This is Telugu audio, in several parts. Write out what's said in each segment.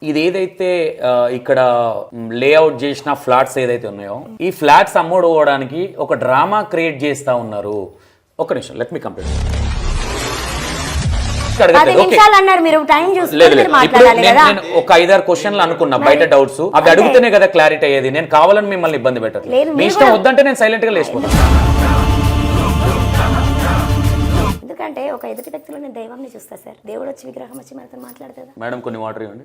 ఇది ఏదైతే ఇక్కడ లేఅవుట్ చేసిన ఫ్లాట్స్ ఏదైతే ఉన్నాయో ఈ ఫ్లాట్స్ అమ్ముడుకోవడానికి ఒక డ్రామా క్రియేట్ చేస్తా ఉన్నారు. ఒక నిమిషం, లెట్ మీ కంప్లీట్. ఒక 5-6 క్వశ్చన్లు అనుకున్నా బయట డౌట్స్ అవి అడుగుతూనే కదా క్లారిటీ అయ్యేది. నేను కావాలని మిమ్మల్ని ఇబ్బంది పెట్టట్లేదు. మీ ఇష్టం వద్దంటే నేను సైలెంట్ గా లేచిపోతాను. ఎందుకంటే ఒక ఎదుటి వ్యక్తిలో నేను దైవాన్ని చూస్తా సార్. దేవుడు వచ్చి విగ్రహం వచ్చి మనతో మాట్లాడుతుందా? మేడం కొన్ని వాటర్ ఇవ్వండి.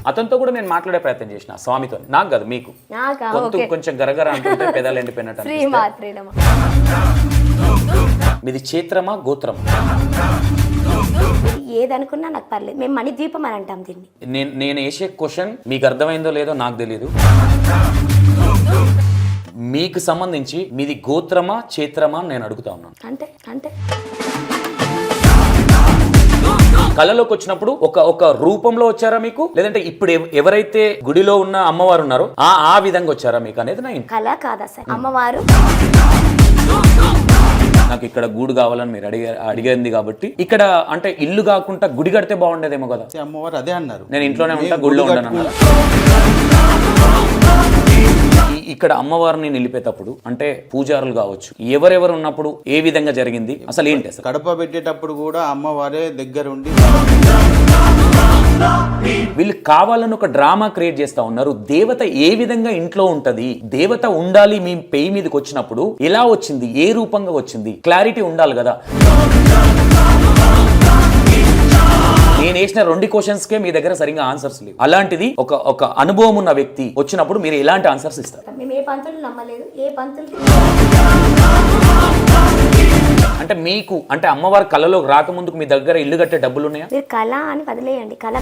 అతనితో కూడా నేను మాట్లాడే ప్రయత్నం చేసిన, స్వామితో. నాకు కాదు, మీకు. కొంచెం గరగర అంటుంటే పెదాలు ఎండిపోయినట్టు. మీది క్షేత్రమా గోత్రమా? ఏదనుకున్నా నాకు పర్లేదు. మేము మణిద్వీపం అని అంటాం దీన్ని. నేను వేసే క్వశ్చన్ మీకు అర్థమైందో లేదో నాకు తెలియదు. మీకు సంబంధించి మీది గోత్రమా క్షేత్రమా నేను అడుగుతా ఉన్నాను. అంటే కళలోకి వచ్చినప్పుడు ఒక రూపంలో వచ్చారా మీకు, లేదంటే ఇప్పుడు ఎవరైతే గుడిలో ఉన్న అమ్మవారు ఉన్నారో ఆ విధంగా వచ్చారా మీకు అనేది నా కళ కాదా సార్? అమ్మవారు నాకు ఇక్కడ గూడు కావాలని మీరు అడిగింది కాబట్టి ఇక్కడ అంటే ఇల్లు కాకుండా గుడి కడితే బాగుండేదేమో కదా. అమ్మవారు అదే అన్నారు, నేను ఇంట్లోనే ఉంటా గుడిలో ఉంటాను అన్నారు. ఇక్కడ అమ్మవారిని నిలిపేటప్పుడు అంటే పూజారులు కావచ్చు, ఎవరెవరు ఉన్నప్పుడు ఏ విధంగా జరిగింది, అసలు ఏంటి? అసలు కడప పెట్టేటప్పుడు కూడా అమ్మవారే దగ్గరుండి వీళ్ళు కావాలని ఒక డ్రామా క్రియేట్ చేస్తా ఉన్నారు. దేవత ఏ విధంగా ఇంట్లో ఉంటది, దేవత ఉండాలి మీ పేయి మీదకి వచ్చినప్పుడు ఎలా వచ్చింది, ఏ రూపంగా వచ్చింది, క్లారిటీ ఉండాలి కదా. నేను వేసిన 2 క్వశ్చన్స్కే మీ దగ్గర సరిగ్గా ఆన్సర్స్ లేవు. అలాంటిది ఒక అనుభవం ఉన్న వ్యక్తి వచ్చినప్పుడు మీరు ఎలాంటి ఆన్సర్స్ ఇస్తారు? మేము ఏ పంతులు నమ్మలేదు, ఏ పంతులు అంటే మీకు అంటే అమ్మవారి కళలోకి రాకముందుకు మీ దగ్గర ఇల్లు కట్టే డబ్బులు ఉన్నాయా? మీరు కళ అని వదిలేయండి. కళ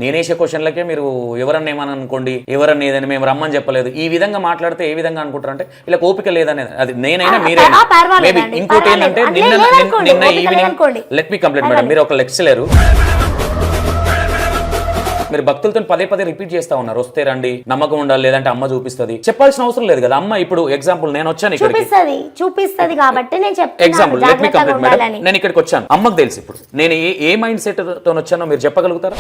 నేనేసే క్వశ్చన్లకే మీరు ఎవరన్నా ఏమని అనుకోండి, ఎవరన్నా ఏదని మేము రమ్మని చెప్పలేదు, ఈ విధంగా మాట్లాడితే ఏ విధంగా అనుకుంటారు అంటే ఇలా ఓపిక లేదనేది. అది నేనైనా మీరైనా. మేబీ ఇంకోటి ఏంటంటే నిన్న evening let me complete madam, మీరు ఒక లెక్చరర్, మీరు భక్తులతో పదే రిపీట్ చేస్తా ఉన్నారు, వస్తే రండి, నమ్మకం ఉండాలి, లేదంటే అమ్మ చూపిస్తుంది. చెప్పాల్సిన అవసరం లేదు కదా. అమ్మ ఇప్పుడు ఎగ్జాంపుల్ నేను వచ్చాను ఇక్కడికి, చూపిస్తుంది కాబట్టి నేను చెప్తాను. Example let me complete madam, నేను ఇక్కడికి వచ్చాను, అమ్మకు తెలుసు ఇప్పుడు నేను ఏ మైండ్ సెట్ తో వచ్చానో మీరు చెప్పగలుగుతారా?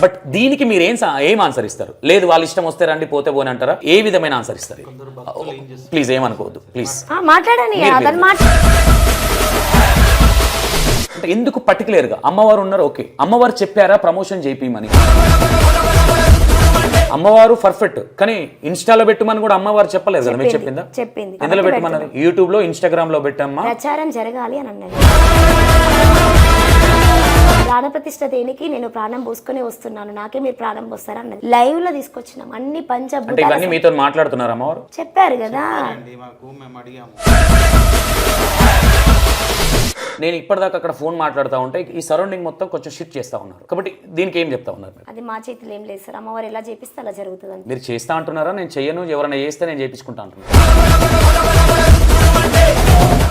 బట్ దీనికి మీరు ఏం ఆన్సర్ ఇస్తారు? లేదు వాళ్ళ ఇష్టం, వస్తే రండి, పోతే పోని అంటారా? ఏ విధమైన ఆన్సర్ ఇస్తారు? ప్లీజ్ ఏమనుకోవద్దు ప్లీజ్, మాట్లాడండి. అంటే ఎందుకు పర్టికులర్ గా అమ్మవారు ఉన్నారు, ఓకే, అమ్మవారు చెప్పారా ప్రమోషన్ చేపిమని? అమ్మవారు పర్ఫెక్ట్, కానీ ఇన్స్టాలో పెట్టమని కూడా అమ్మవారు చెప్పలేదు కదా. మీరు చెప్పిందా? చెప్పింది. ఎందులో పెట్టమన్నారు? యూట్యూబ్ లో, ఇన్స్టాగ్రామ్ లో పెట్టమ్మా, ప్రచారం జరగాలి అని అన్నది. ప్రాణ ప్రతిష్ఠ దేనికి? నేను ప్రాణం పోసుకునే వస్తున్నాను, నాకే మీరు ప్రాణం పోస్తారా అన్నది. లైవ్ లో తీసుకొచ్చినాం అన్ని అంటే ఇవన్నీ మీతో మాట్లాడుతున్నారు అమ్మవారు చెప్పారు కదా. నేను ఇప్పటిదాకా అక్కడ ఫోన్ మాట్లాడుతూ ఉంటే ఈ సరౌండింగ్ మొత్తం కొంచెం షిఫ్ట్ చేస్తా ఉన్నారు. కాబట్టి దీనికి ఏం చెప్తా ఉన్నారు? అది మా చేతిలో ఏం లేదు సార్. అమ్మవారు ఎలా చేపిస్తే అలా జరుగుతుంది. మీరు చేస్తా అంటున్నారా? నేను చెయ్యను, ఎవరైనా చేస్తే నేను చేపించుకుంటా అంటున్నాను.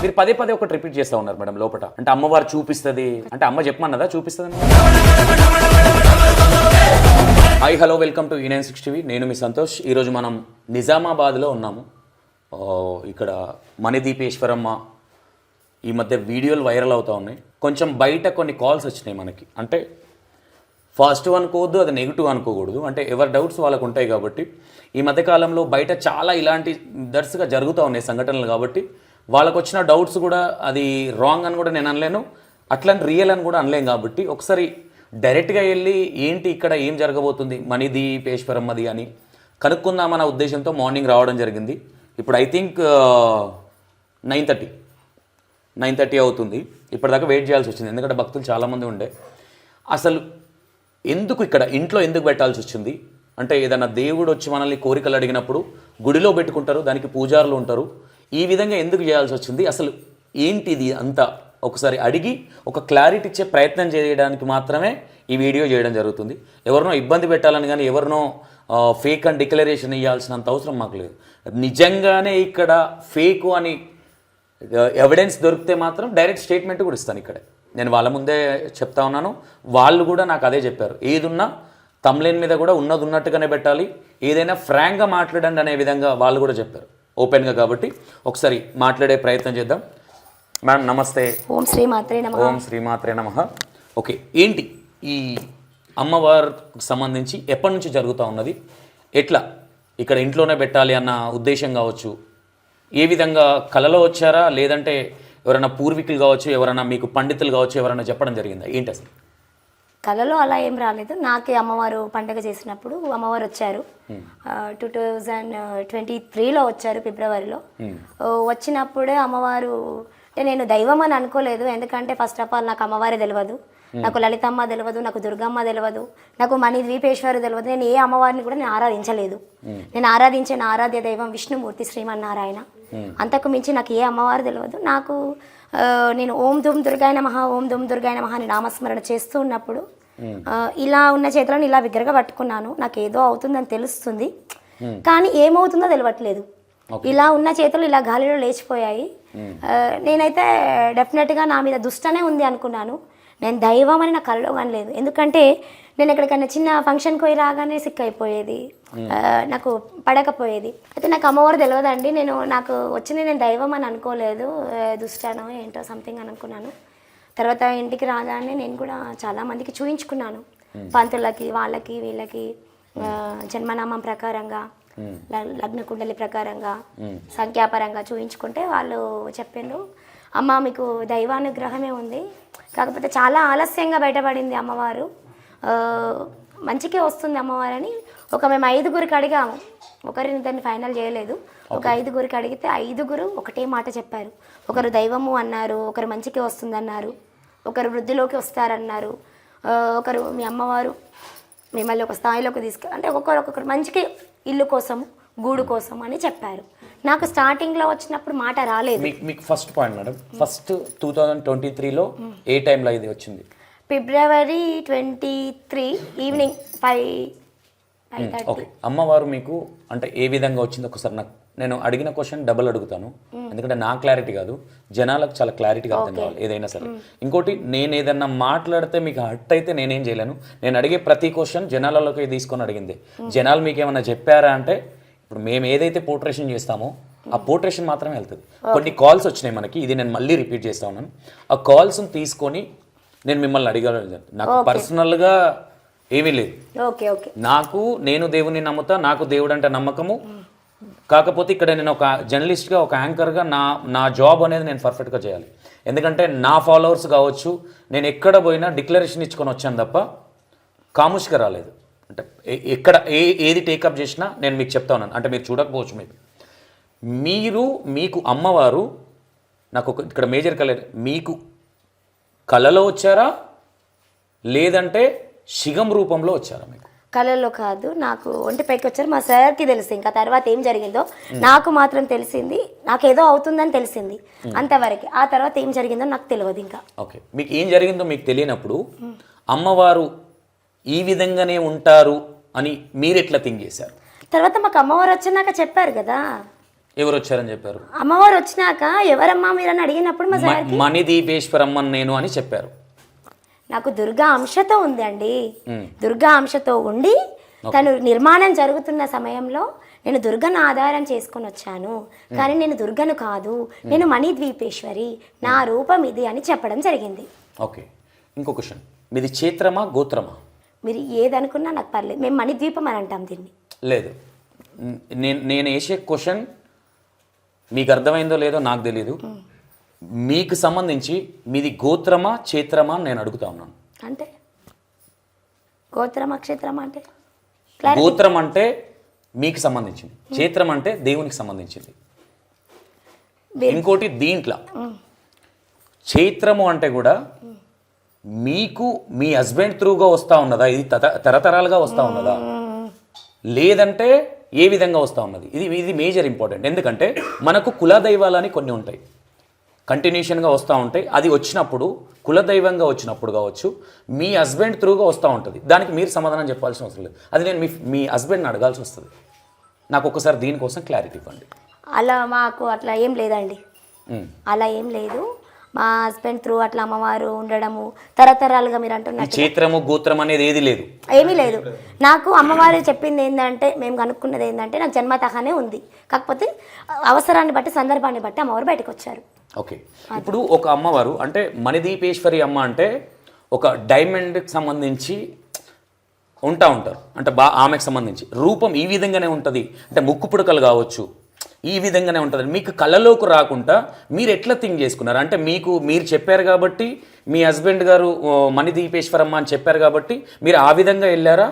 మీరు పదే ఒకటి రిపీట్ చేస్తా ఉన్నారు మేడం లోపల. అంటే అమ్మవారు చూపిస్తుంది అంటే అమ్మ చెప్పమన్నదా చూపిస్తుంది? Hi hello, welcome to E960 TV. నేను మీ సంతోష్. ఈరోజు మనం నిజామాబాద్లో ఉన్నాము. ఇక్కడ మణిదీపేశ్వరమ్మ ఈ మధ్య వీడియోలు వైరల్ అవుతూ ఉన్నాయి. కొంచెం బయట కొన్ని కాల్స్ వచ్చినాయి మనకి. అంటే పాజిటివ్ అనుకోవద్దు, అది నెగిటివ్ అనుకోకూడదు. అంటే ఎవరి డౌట్స్ వాళ్ళకు ఉంటాయి కాబట్టి ఈ మధ్యకాలంలో బయట చాలా ఇలాంటి దర్శగా జరుగుతూ ఉన్నాయి సంఘటనలు. కాబట్టి వాళ్ళకు వచ్చిన డౌట్స్ కూడా అది రాంగ్ అని కూడా నేను అనలేను, అట్లని రియల్ అని కూడా అనలేను. కాబట్టి ఒకసారి డైరెక్ట్గా వెళ్ళి ఏంటి ఇక్కడ ఏం జరగబోతుంది మణిదీపేశ్వరమ్మది అని కనుక్కుందామన్న ఉద్దేశంతో మార్నింగ్ రావడం జరిగింది. ఇప్పుడు ఐ థింక్ 9:30 అవుతుంది. ఇప్పటిదాకా వెయిట్ చేయాల్సి వచ్చింది, ఎందుకంటే భక్తులు చాలామంది ఉండే. అసలు ఎందుకు ఇక్కడ ఇంట్లో ఎందుకు పెట్టాల్సి వచ్చింది అంటే ఏదైనా దేవుడు వచ్చి మనల్ని కోరికలు అడిగినప్పుడు గుడిలో పెట్టుకుంటారు, దానికి పూజారులు ఉంటారు. ఈ విధంగా ఎందుకు చేయాల్సి వచ్చింది, అసలు ఏంటిది అంతా ఒకసారి అడిగి ఒక క్లారిటీ ఇచ్చే ప్రయత్నం చేయడానికి మాత్రమే ఈ వీడియో చేయడం జరుగుతుంది. ఎవరినో ఇబ్బంది పెట్టాలని కానీ ఎవరినో ఫేక్ అని డిక్లరేషన్ ఇవ్వాల్సినంత అవసరం మాకు లేదు. నిజంగానే ఇక్కడ ఫేకు అని ఎవిడెన్స్ దొరికితే మాత్రం డైరెక్ట్ స్టేట్మెంట్ కూడా ఇస్తాను. ఇక్కడే నేను వాళ్ళ ముందే చెప్తా ఉన్నాను, వాళ్ళు కూడా నాకు అదే చెప్పారు. ఏదున్నా తమ్లైన్ మీద కూడా ఉన్నట్టుగానే పెట్టాలి, ఏదైనా ఫ్రాంక్గా మాట్లాడండి అనే విధంగా వాళ్ళు కూడా చెప్పారు ఓపెన్గా. కాబట్టి ఒకసారి మాట్లాడే ప్రయత్నం చేద్దాం. మేడం నమస్తే. ఓం శ్రీ మాత్రే నమః. ఓం శ్రీమాత్రే నమః. ఓకే, ఏంటి ఈ అమ్మవారికి సంబంధించి ఎప్పటి నుంచి జరుగుతూ ఉన్నది, ఎట్లా ఇక్కడ ఇంట్లోనే పెట్టాలి అన్న ఉద్దేశం కావచ్చు, ఏ విధంగా కలలో వచ్చారా లేదంటే ఎవరైనా పూర్వీకులు కావచ్చు, ఎవరైనా మీకు పండితులు కావచ్చు, ఎవరైనా చెప్పడం జరిగిందా, ఏంటి అసలు? కళలో అలా ఏం రాలేదు. నాకే అమ్మవారు పండగ చేసినప్పుడు అమ్మవారు వచ్చారు. 2023లో వచ్చారు, ఫిబ్రవరిలో. వచ్చినప్పుడే అమ్మవారు అంటే నేను దైవం అని అనుకోలేదు. ఎందుకంటే ఫస్ట్ ఆఫ్ ఆల్ నాకు అమ్మవారే తెలియదు, నాకు లలితమ్మ తెలియదు, నాకు దుర్గమ్మ తెలియదు, నాకు మణి ద్వీపేశ్వరి తెలియదు. నేను ఏ అమ్మవారిని కూడా నేను ఆరాధించలేదు. నేను ఆరాధించిన ఆరాధ్య దైవం విష్ణుమూర్తి శ్రీమన్నారాయణ. అంతకు మించి నాకు ఏ అమ్మవారు తెలియదు. నాకు నేను ఓం ధూమ్ దుర్గాయ నమః, ఓం ధూమ్ దుర్గాయ నమః అని నామస్మరణ చేస్తూ ఉన్నప్పుడు ఇలా ఉన్న చేతులను ఇలా బిగ్గరగా పట్టుకున్నాను. నాకు ఏదో అవుతుందని తెలుస్తుంది, కానీ ఏమవుతుందో తెలియట్లేదు. ఇలా ఉన్న చేతులు ఇలా గాలిలో లేచిపోయాయి. నేనైతే డెఫినెట్గా నా మీద దుష్టనే ఉంది అనుకున్నాను. నేను దైవం అని నా కలలో కానీ లేదు. ఎందుకంటే నేను ఎక్కడికైనా చిన్న ఫంక్షన్కి పోయి రాగానే సిక్ అయిపోయేది, నాకు పడకపోయేది. అయితే నాకు అమ్మవారు తెలియదండి. నాకు వచ్చింది, నేను దైవం అని అనుకోలేదు, దుష్టానో ఏంటో సంథింగ్ అని అనుకున్నాను. తర్వాత ఇంటికి రాగానే నేను కూడా చాలామందికి చూయించుకున్నాను, పంతులకి, వాళ్ళకి, వీళ్ళకి, జన్మనామం ప్రకారంగా, లగ్న కుండలి ప్రకారంగా, సంఖ్యాపరంగా చూయించుకుంటే వాళ్ళు చెప్పిండ్రు, అమ్మ మీకు దైవానుగ్రహమే ఉంది, కాకపోతే చాలా ఆలస్యంగా బయటపడింది అమ్మవారు, మంచికే వస్తుంది అమ్మవారని. మేము 5గురికి అడిగాము, ఒకరిని దాన్ని ఫైనల్ చేయలేదు. ఒక 5గురికి అడిగితే 5గురు ఒకటే మాట చెప్పారు. ఒకరు దైవము అన్నారు, ఒకరు మంచికే వస్తుంది అన్నారు, ఒకరు వృద్ధిలోకి వస్తారన్నారు, ఒకరు మీ అమ్మవారు మిమ్మల్ని ఒక స్థాయిలోకి అంటే ఒక్కొక్కరు మంచికి ఇల్లు కోసం, గూడు కోసం అని చెప్పారు. నాకు స్టార్టింగ్లో వచ్చినప్పుడు మాట రాలేదు. మీకు ఫస్ట్ పాయింట్ మేడం, ఫస్ట్ 2023లో ఏ టైంలో ఇది వచ్చింది? ఫిబ్రవరి 23 ఈవినింగ్ 5:30. ఓకే, అమ్మవారు మీకు అంటే ఏ విధంగా వచ్చింది ఒకసారి నాకు, నేను అడిగిన క్వశ్చన్ డబుల్ అడుగుతాను, ఎందుకంటే నా క్లారిటీ కాదు, జనాలకు చాలా క్లారిటీగా అర్థం కావాలి ఏదైనా సరే. ఇంకోటి, నేను ఏదన్నా మాట్లాడితే మీకు హర్ట్ అయితే నేనేం చేయలేను. నేను అడిగే ప్రతి క్వశ్చన్ జనాలలోకి తీసుకొని అడిగింది. జనాలు మీకు ఏమన్నా చెప్పారా అంటే, ఇప్పుడు మేము ఏదైతే పోర్ట్రేషన్ చేస్తామో ఆ పోర్ట్రేషన్ మాత్రమే వెళ్తుంది. కొన్ని కాల్స్ వచ్చినాయి మనకి, ఇది నేను మళ్ళీ రిపీట్ చేస్తా ఉన్నాను. ఆ కాల్స్ని తీసుకొని నేను మిమ్మల్ని అడిగాను. నాకు పర్సనల్గా ఏమీ లేదు. నేను దేవుని నమ్ముతా, నాకు దేవుడు అంటే నమ్మకము. కాకపోతే ఇక్కడ నేను ఒక జర్నలిస్ట్గా, ఒక యాంకర్గా నా జాబ్ అనేది నేను పర్ఫెక్ట్గా చేయాలి. ఎందుకంటే నా ఫాలోవర్స్ కావచ్చు, నేను ఎక్కడ పోయినా డిక్లరేషన్ ఇచ్చుకొని వచ్చాను తప్ప కాముష్గా రాలేదు. అంటే ఎక్కడ ఏది టేకప్ చేసినా నేను మీకు చెప్తా ఉన్నాను. అంటే మీరు చూడకపోవచ్చు, మీకు అమ్మవారు నాకు ఇక్కడ మేజర్ కలర్, మీకు కళలో వచ్చారా లేదంటే శిగం రూపంలో వచ్చారా? మీకు కళలో కాదు, నాకు ఒంటి పైకి వచ్చారు. మా సార్కి తెలిసి ఇంకా తర్వాత ఏం జరిగిందో నాకు మాత్రం తెలిసింది, నాకేదో అవుతుందని తెలిసింది అంతవరకు. ఆ తర్వాత ఏం జరిగిందో నాకు తెలియదు ఇంకా. ఓకే, మీకు ఏం జరిగిందో మీకు తెలియనప్పుడు అమ్మవారు ఈ విధంగానే ఉంటారు అని మీరు ఎట్లా థింక్ చేశారు? తర్వాత మాకు అమ్మవారు వచ్చినాక చెప్పారు కదా. ఎవరు వచ్చారని చెప్పారు? అమ్మవారు వచ్చినాక ఎవరమ్మా మీరని అడిగినప్పుడు మా సార్కి మణి దీపేశ్వరమ్మ నేను అని చెప్పారు. నాకు దుర్గా అంశతో ఉంది అండి. దుర్గా అంశతో ఉండి తను నిర్మాణం జరుగుతున్న సమయంలో నేను దుర్గను ఆధారం చేసుకొని వచ్చాను, కానీ నేను దుర్గను కాదు, నేను మణి ద్వీపేశ్వరి, నా రూపం ఇది అని చెప్పడం జరిగింది. ఓకే, ఇంకో క్వశ్చన్, మీది క్షేత్రమా గోత్రమా? మీరు ఏదనుకున్నా నాకు పర్లేదు, మేము మణిద్వీపం అని అంటాం దీన్ని. లేదు, నేను వేసే క్వశ్చన్ మీకు అర్థమైందో లేదో నాకు తెలీదు. మీకు సంబంధించి మీది గోత్రమా క్షేత్రమా అని నేను అడుగుతా ఉన్నాను. అంటే గోత్రమా క్షేత్రమా అంటే? గోత్రం అంటే మీకు సంబంధించింది, క్షేత్రం అంటే దేవునికి సంబంధించింది. ఇంకోటి దీంట్లో క్షేత్రము అంటే కూడా మీకు మీ హస్బెండ్ త్రూగా వస్తూ ఉన్నదా, ఇది తరతరాలుగా వస్తూ ఉన్నదా, లేదంటే ఏ విధంగా వస్తూ ఉన్నది, ఇది మేజర్ ఇంపార్టెంట్. ఎందుకంటే మనకు కులదైవాలని కొన్ని ఉంటాయి, కంటిన్యూషన్గా వస్తూ ఉంటాయి. అది వచ్చినప్పుడు కులదైవంగా వచ్చినప్పుడు కావచ్చు, మీ హస్బెండ్ త్రూగా వస్తూ ఉంటుంది. దానికి మీరు సమాధానం చెప్పాల్సిన అవసరం లేదు, అది నేను మీ హస్బెండ్ని అడగాల్సి వస్తుంది. నాకు ఒకసారి దీనికోసం క్లారిటీ ఇవ్వండి. అలా మాకు అట్లా ఏం లేదండి, అలా ఏం లేదు. మా హస్బెండ్ త్రూ అట్లా అమ్మవారు ఉండడము తరతరాలుగా మీరు అంటున్నారు. క్షేత్రము గోత్రం అనేది ఏది లేదు, ఏమీ లేదు. నాకు అమ్మవారు చెప్పింది ఏంటంటే, మేము కనుక్కున్నది ఏంటంటే, నాకు జన్మతహానే ఉంది, కాకపోతే అవసరాన్ని బట్టి సందర్భాన్ని బట్టి అమ్మవారు బయటకు వచ్చారు. ఓకే, ఇప్పుడు ఒక అమ్మవారు అంటే మణిదీపేశ్వరి అమ్మ అంటే ఒక డైమండ్కి సంబంధించి ఉంటారు అంటే ఆమెకు సంబంధించి రూపం ఈ విధంగానే ఉంటుంది, అంటే ముక్కు పుడకలు కావచ్చు ఈ విధంగానే ఉంటుంది. మీకు కళ్ళలోకి రాకుండా మీరు ఎట్లా థింక్ చేసుకున్నారు? అంటే మీరు చెప్పారు కాబట్టి, మీ హస్బెండ్ గారు మణిదీపేశ్వరమ్మ అని చెప్పారు కాబట్టి మీరు ఆ విధంగా వెళ్ళారా,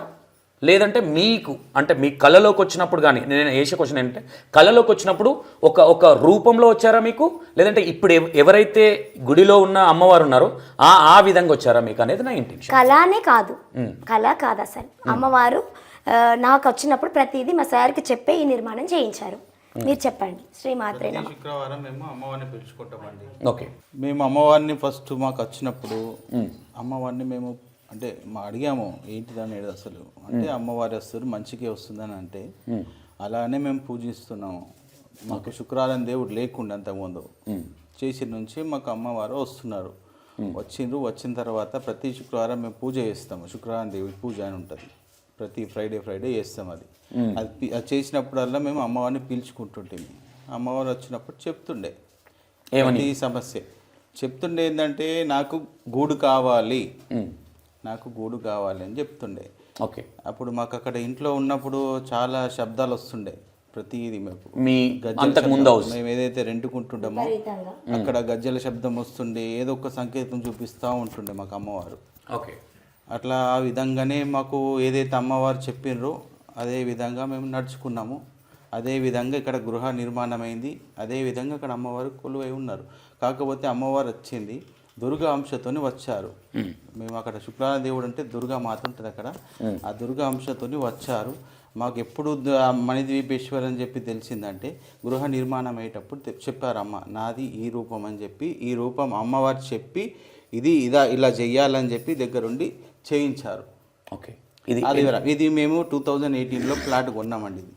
లేదంటే మీ కళలోకి వచ్చినప్పుడు కానీ, నేను వేసే క్వశ్చన్ ఏంటంటే కళలోకి వచ్చినప్పుడు ఒక రూపంలో వచ్చారా మీకు, లేదంటే ఇప్పుడు ఎవరైతే గుడిలో ఉన్న అమ్మవారు ఉన్నారో ఆ విధంగా వచ్చారా మీకు అనేది నా ఇంటెన్షన్. కళనే కాదు, కళ కాదు అసలు. అమ్మవారు నాకు వచ్చినప్పుడు ప్రతిదీ మా సార్కి చెప్పే ఈ నిర్మాణం చేయించారు. మీరు చెప్పండి. శ్రీమాత్రే నమః. శుక్రవారం మేము అమ్మవారిని పిలుచుకుంటామండి. ఓకే, మేము అమ్మవారిని ఫస్ట్ మాకు వచ్చినప్పుడు అమ్మవారిని మేము అంటే అడిగాము ఏంటిది అనేది అసలు, అంటే అమ్మవారి వస్తారు మంచిగా వస్తుందని అంటే అలానే మేము పూజిస్తున్నాము. మాకు శుక్రవారం దేవుడు లేకుండా అంతకుముందు చేసి నుంచి మాకు అమ్మవారు వస్తున్నారు. వచ్చిన తర్వాత ప్రతి శుక్రవారం మేము పూజ చేస్తాము. శుక్రవారం దేవుడి పూజ అని ఉంటుంది, ప్రతి ఫ్రైడే చేస్తాం. అది చేసినప్పుడల్లా మేము అమ్మవారిని పిలుచుకుంటుంటే అమ్మవారు వచ్చినప్పుడు చెప్తుండే ఏమని సమస్య చెప్తుండే ఏంటంటే నాకు గూడు కావాలి అని చెప్తుండే. ఓకే, అప్పుడు మాకు అక్కడ ఇంట్లో ఉన్నప్పుడు చాలా శబ్దాలు వస్తుండే. ప్రతిదీ మేము ఏదైతే రెంటుకుంటుంటామో అక్కడ గజ్జల శబ్దం వస్తుండే, ఏదో ఒక సంకేతం చూపిస్తూ ఉంటుండే మాకు అమ్మవారు. ఓకే, అట్లా ఆ విధంగానే మాకు ఏదైతే అమ్మవారు చెప్పినరో అదే విధంగా మేము నడుచుకున్నాము. అదే విధంగా ఇక్కడ గృహ నిర్మాణమైంది. అదే విధంగా అక్కడ అమ్మవారు కొలువై ఉన్నారు. కాకపోతే అమ్మవారు వచ్చింది దుర్గా అంశతోని వచ్చారు. మేము అక్కడ శుక్రవారం దేవుడు అంటే దుర్గా మాత ఉంటుంది అక్కడ, ఆ దుర్గా అంశతోని వచ్చారు. మాకు ఎప్పుడు మణిద్వీపేశ్వర్ అని చెప్పి తెలిసిందంటే గృహ నిర్మాణం అయ్యేటప్పుడు చెప్పారు అమ్మ నాది ఈ రూపం అని చెప్పి, ఈ రూపం అమ్మవారు చెప్పి ఇలా చెయ్యాలని చెప్పి దగ్గరుండి చేయించారు. ఓకే, ఇది మేము 2018లో ప్లాట్ కొన్నామండి. ఇది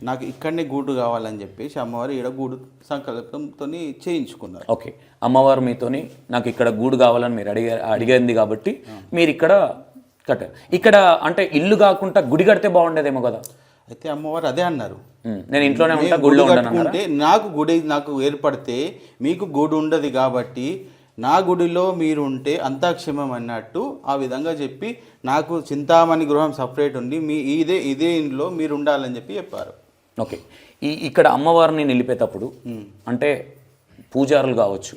నాకు ఇక్కడనే గూడు కావాలని చెప్పేసి అమ్మవారు ఇక్కడ గూడు సంకల్పంతో చేయించుకున్నారు. ఓకే, అమ్మవారు మీతోని నాకు ఇక్కడ గూడు కావాలని మీరు అడిగింది కాబట్టి మీరు ఇక్కడ కట్టారు. ఇక్కడ అంటే ఇల్లు కాకుండా గుడి కడితే బాగుండేదేమో కదా. అయితే అమ్మవారు అదే అన్నారు, నేను ఇంట్లోనే ఉంటా, గుడిలో కట్టుకుంటే నాకు ఏర్పడితే మీకు గూడు ఉండదు కాబట్టి నా గుడిలో మీరు ఉంటే అంతా క్షేమం అన్నట్టు ఆ విధంగా చెప్పి నాకు చింతామణి గృహం సపరేట్ ఉంది, ఇదే ఇంట్లో మీరు ఉండాలని చెప్పి చెప్పారు. ఓకే, ఇక్కడ అమ్మవారిని నిలిపేటప్పుడు అంటే పూజారులు కావచ్చు,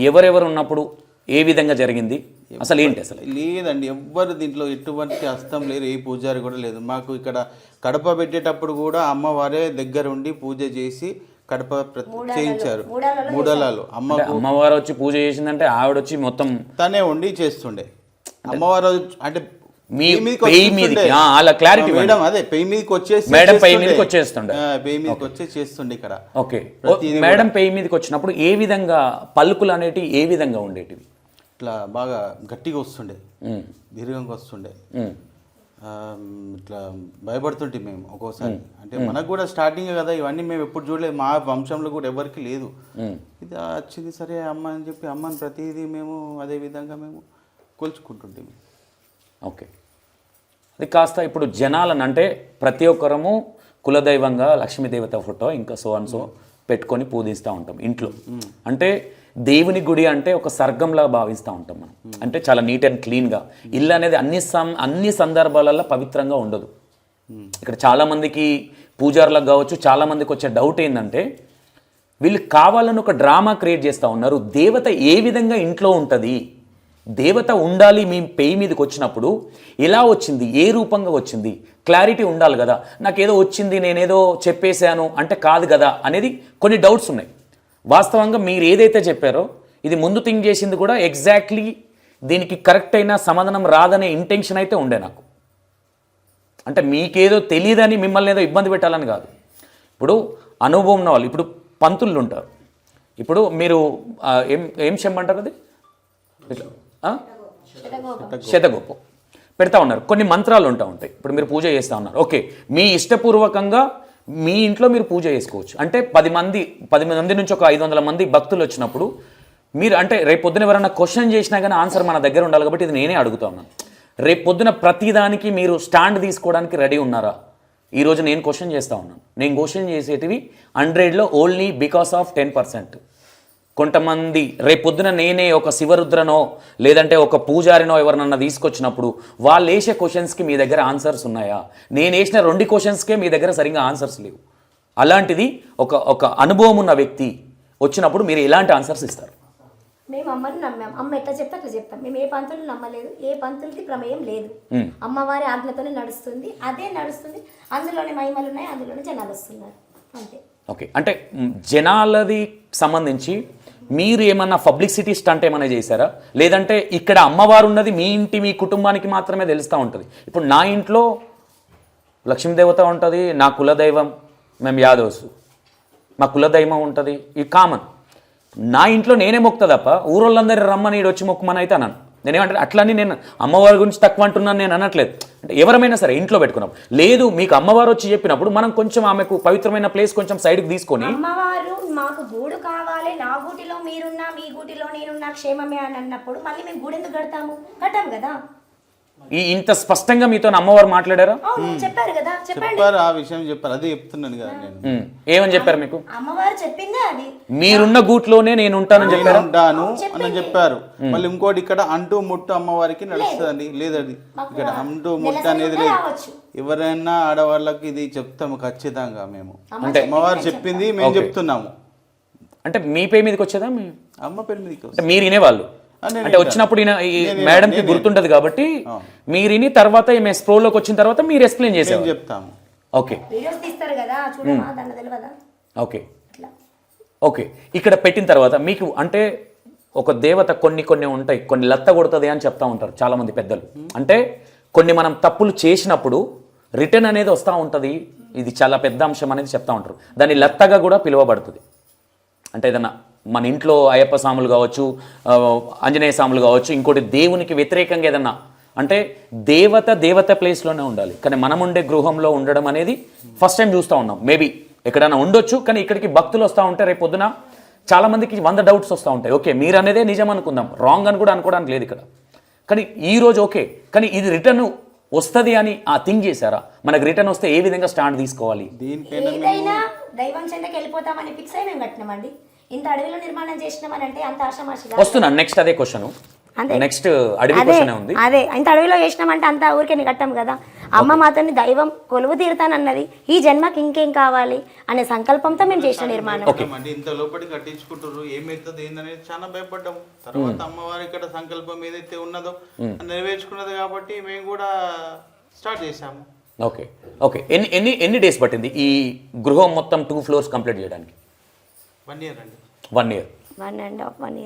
ఎవరెవరు ఉన్నప్పుడు ఏ విధంగా జరిగింది అసలు ఏంటి? అసలు లేదండి, ఎవ్వరు దీంట్లో ఎటువంటి హస్తం లేరు, ఏ పూజారి కూడా లేదు. మాకు ఇక్కడ కడప పెట్టేటప్పుడు కూడా అమ్మవారే దగ్గర ఉండి పూజ చేసి కడప చేయించారు. మూడలలో అమ్మవారు వచ్చి పూజ చేసిందంటే ఆవిడ వచ్చి మొత్తం తనే ఉండి చేస్తుండే. అమ్మవారు అంటే మేడం అదే పెయి మీదకి వచ్చి చేస్తుండే ఇక్కడ. ఓకే, మేడం పెయి మీదకి వచ్చినప్పుడు ఏ విధంగా పలుకులు అనేటివి ఏ విధంగా ఉండేటివి? ఇట్లా బాగా గట్టిగా వస్తుండే, దీర్ఘంగా వస్తుండే, ఇట్లా భయపడుతుంటే మేము ఒక్కోసారి. అంటే మనకు కూడా స్టార్టింగ్ కదా ఇవన్నీ, మేము ఎప్పుడు చూడలేదు, మా వంశంలో కూడా ఎవరికి లేదు. ఇది వచ్చింది సరే అమ్మ అని చెప్పి అమ్మని ప్రతిదీ మేము అదే విధంగా మేము కొలుచుకుంటుంటే. ఓకే, అది కాస్త ఇప్పుడు జనాలను అంటే ప్రతి ఒక్కరము కులదైవంగా లక్ష్మీదేవత ఫోటో ఇంకా సో పెట్టుకొని పూజిస్తూ ఉంటాం ఇంట్లో. అంటే దేవుని గుడి అంటే ఒక స్వర్గంలా భావిస్తూ ఉంటాం మనం. అంటే చాలా నీట్ అండ్ క్లీన్గా ఇల్లు అనేది అన్ని సందర్భాలలో పవిత్రంగా ఉండదు. ఇక్కడ చాలామందికి పూజారులకు కావచ్చు, చాలామందికి వచ్చే డౌట్ ఏంటంటే వీళ్ళు కావాలని ఒక డ్రామా క్రియేట్ చేస్తూ ఉన్నారు. దేవత ఏ విధంగా ఇంట్లో ఉంటుంది, దేవత ఉండాలి మీ పెయి మీదకి వచ్చినప్పుడు ఎలా వచ్చింది, ఏ రూపంగా వచ్చింది, క్లారిటీ ఉండాలి కదా. నాకేదో వచ్చింది నేనేదో చెప్పేశాను అంటే కాదు కదా అనేది కొన్ని డౌట్స్ ఉన్నాయి. వాస్తవంగా మీరు ఏదైతే చెప్పారో ఇది ముందు థింక్ చేసింది కూడా ఎగ్జాక్ట్లీ దీనికి కరెక్ట్ అయిన సమాధానం రాదనే ఇంటెన్షన్ అయితే ఉండే నాకు. అంటే మీకేదో తెలియదని మిమ్మల్ని ఏదో ఇబ్బంది పెట్టాలని కాదు. ఇప్పుడు అనుభవం ఉన్న వాళ్ళు, ఇప్పుడు పంతులు ఉంటారు, ఇప్పుడు మీరు ఏం చెమ్మంటారు అది శతగోపం పెడతా ఉన్నారు, కొన్ని మంత్రాలు ఉంటాయి. ఇప్పుడు మీరు పూజ చేస్తూ ఉన్నారు, ఓకే, మీ ఇష్టపూర్వకంగా మీ ఇంట్లో మీరు పూజ చేసుకోవచ్చు. అంటే 10 మంది నుంచి ఒక 500 మంది భక్తులు వచ్చినప్పుడు మీరు అంటే రేపు పొద్దున ఎవరైనా క్వశ్చన్ చేసినా కానీ ఆన్సర్ మన దగ్గర ఉండాలి కాబట్టి ఇది నేనే అడుగుతా ఉన్నాను. రేపు పొద్దున ప్రతిదానికి మీరు స్టాండ్ తీసుకోవడానికి రెడీ ఉన్నారా? ఈరోజు నేను క్వశ్చన్ చేస్తూ ఉన్నాను. నేను క్వశ్చన్ చేసేటివి 100లో ఓన్లీ బికాస్ ఆఫ్ 10%. కొంతమంది రేపొద్దున నేనే ఒక శివరుద్రనో లేదంటే ఒక పూజారినో ఎవరినన్నా తీసుకొచ్చినప్పుడు వాళ్ళు వేసే క్వశ్చన్స్కి మీ దగ్గర ఆన్సర్స్ ఉన్నాయా? నేను వేసిన 2 క్వశ్చన్స్కే మీ దగ్గర సరిగ్గా ఆన్సర్స్ లేవు. అలాంటిది ఒక అనుభవం ఉన్న వ్యక్తి వచ్చినప్పుడు మీరు ఎలాంటి ఆన్సర్స్ ఇస్తారు? మేము అమ్మని నమ్మాం. అమ్మ ఎట్లా చెప్తే అట్లా చెప్తాం. మేము ఏ పంతులు నమ్మలేదు, ఏ పంతులకి ప్రమేయం లేదు. అమ్మవారి ఆజ్ఞతోనే నడుస్తుంది, అదే నడుస్తుంది. అందులోనే మహిమలు ఉన్నాయి, అందులోనే జనాలు వస్తున్నారు, అంతే. ఓకే, అంటే జనాలది సంబంధించి మీరు ఏమన్నా పబ్లిసిటీ స్టంట్ ఏమైనా చేశారా? లేదంటే ఇక్కడ అమ్మవారు ఉన్నది మీ ఇంటి మీ కుటుంబానికి మాత్రమే తెలుస్తూ ఉంటుంది. ఇప్పుడు నా ఇంట్లో లక్ష్మీదేవత ఉంటుంది, నా కులదైవం, మేము యాదవ్స్, మా కులదైవం ఉంటుంది, ఇది కామన్. నా ఇంట్లో నేనే మొక్తా తప్ప ఊరోళ్ళందరూ రమ్మని ఈడు వచ్చి మొక్కమని అయితే అన్నాను. నేనేమంటే అట్లని నేను అమ్మవారి గురించి తక్కువ అంటున్నాను నేను అనట్లేదు. అంటే ఎవరమైనా సరే ఇంట్లో పెట్టుకున్నాం లేదు, మీకు అమ్మవారు వచ్చి చెప్పినప్పుడు మనం కొంచెం ఆమెకు పవిత్రమైన ప్లేస్ కొంచెం సైడ్కి తీసుకొని, అమ్మవారు మాకు గూడు కావాలి, నా గూటిలో మీరున్నా మీ గూటిలో నేనున్నా క్షేమమే అని అన్నప్పుడు మళ్ళీ మేము గూడు ఎందుకు కట్టాము కదా. ఇంత స్పష్టంగా మీతో అమ్మవారు మాట్లాడారా? చెప్పారు కదా, చెప్పండి. ఆ విషయం చెప్పారు, అదే చెప్తున్నాను కదా నేను. ఏమని చెప్పారు మీకు? అమ్మవారు చెప్పిందే అది. మీరున్న గూట్లోనే నేను ఉంటానని చెప్పారు. ఉంటాను అని చెప్పారు. మళ్ళీ ఇంకోటి ఇక్కడ అంటూ ముట్టు అమ్మవారికి నడుస్తుందండి, లేదండి ఇక్కడ అంటూ ముట్టు అనేది లేదు. ఎవరైనా ఆడవాళ్ళకి ఇది చెప్తాము ఖచ్చితంగా మేము. అంటే అమ్మవారు చెప్పింది మేము చెప్తున్నాము. అంటే మీ పేరు మీదకి వచ్చేదా? అమ్మ పేరు మీదకి అంటే మీరు వినేవాళ్ళు, అంటే వచ్చినప్పుడు మేడంకి గుర్తుంటది కాబట్టి మీరు విని తర్వాత ఈమె స్ప్రోలోకి వచ్చిన తర్వాత మీరు ఎక్స్ప్లెయిన్ చేసారు, చెప్తాము. Okay okay okay. ఇక్కడ పెట్టిన తర్వాత మీకు అంటే ఒక దేవత కొన్ని ఉంటాయి, కొన్ని లత్త కొడుతుంది అని చెప్తా ఉంటారు చాలామంది పెద్దలు. అంటే కొన్ని మనం తప్పులు చేసినప్పుడు రిటర్న్ అనేది వస్తూ ఉంటుంది, ఇది చాలా పెద్ద అంశం అనేది చెప్తా ఉంటారు. దాన్ని లత్తగా కూడా పిలువబడుతుంది. అంటే ఏదన్నా మన ఇంట్లో అయ్యప్ప స్వాములు కావచ్చు, ఆంజనేయ స్వాములు కావచ్చు, ఇంకోటి దేవునికి వ్యతిరేకంగా ఏదన్నా అంటే దేవత ప్లేస్లోనే ఉండాలి. కానీ మనం ఉండే గృహంలో ఉండడం అనేది ఫస్ట్ టైం చూస్తూ ఉన్నాం. మేబీ ఎక్కడైనా ఉండొచ్చు, కానీ ఇక్కడికి భక్తులు వస్తూ ఉంటే రేపు పొద్దున చాలామందికి 100 డౌట్స్ వస్తూ ఉంటాయి. ఓకే, మీరు అనేదే నిజం అనుకుందాం, రాంగ్ అని కూడా అనుకోవడానికి లేదు ఇక్కడ. కానీ ఈరోజు ఓకే, కానీ ఇది రిటర్న్ వస్తుంది అని థింక్ చేశారా? మనకు రిటర్న్ వస్తే ఏ విధంగా స్టాండ్ తీసుకోవాలి? ఏదైనా దైవం చెంతకి వెళ్ళిపోతామని ఫిక్స్ అయి మేము కట్టినామండి. ఇంత అడవిలో నిర్మాణం చేసినామని అంటే అంత ఆషామాషిగా వస్తున్నాను. నెక్స్ట్ అదే క్వశ్చన్, నెక్స్ట్ అడవి క్వశ్చన్ ఉంది. అదే ఇంత అడవిలో చేసినామంటే అంత ఊరికే కట్టాం కదా. అమ్మ మాతని దైవం కొలువు తీరుతానన్నది, ఈ జన్మకి ఇంకేం కావాలి అనే సంకల్పంతో మేము చేసిన నిర్మాణం. ఇంత లోపలి కట్టించుకుంటారు, ఏమైతుంది ఏందనేది చాలా భయపడ్డాము. తర్వాత అమ్మవారి ఇక్కడ సంకల్పం ఏదైతే ఉన్నదో నెరవేర్చుకున్నది కాబట్టి మేము కూడా స్టార్ట్ చేసాము. Okay okay. ఎన్ని డేస్ పట్టింది ఈ గృహం మొత్తం 2 floors కంప్లీట్ చేయడానికి? 1 year అండి. 1 year, 1.5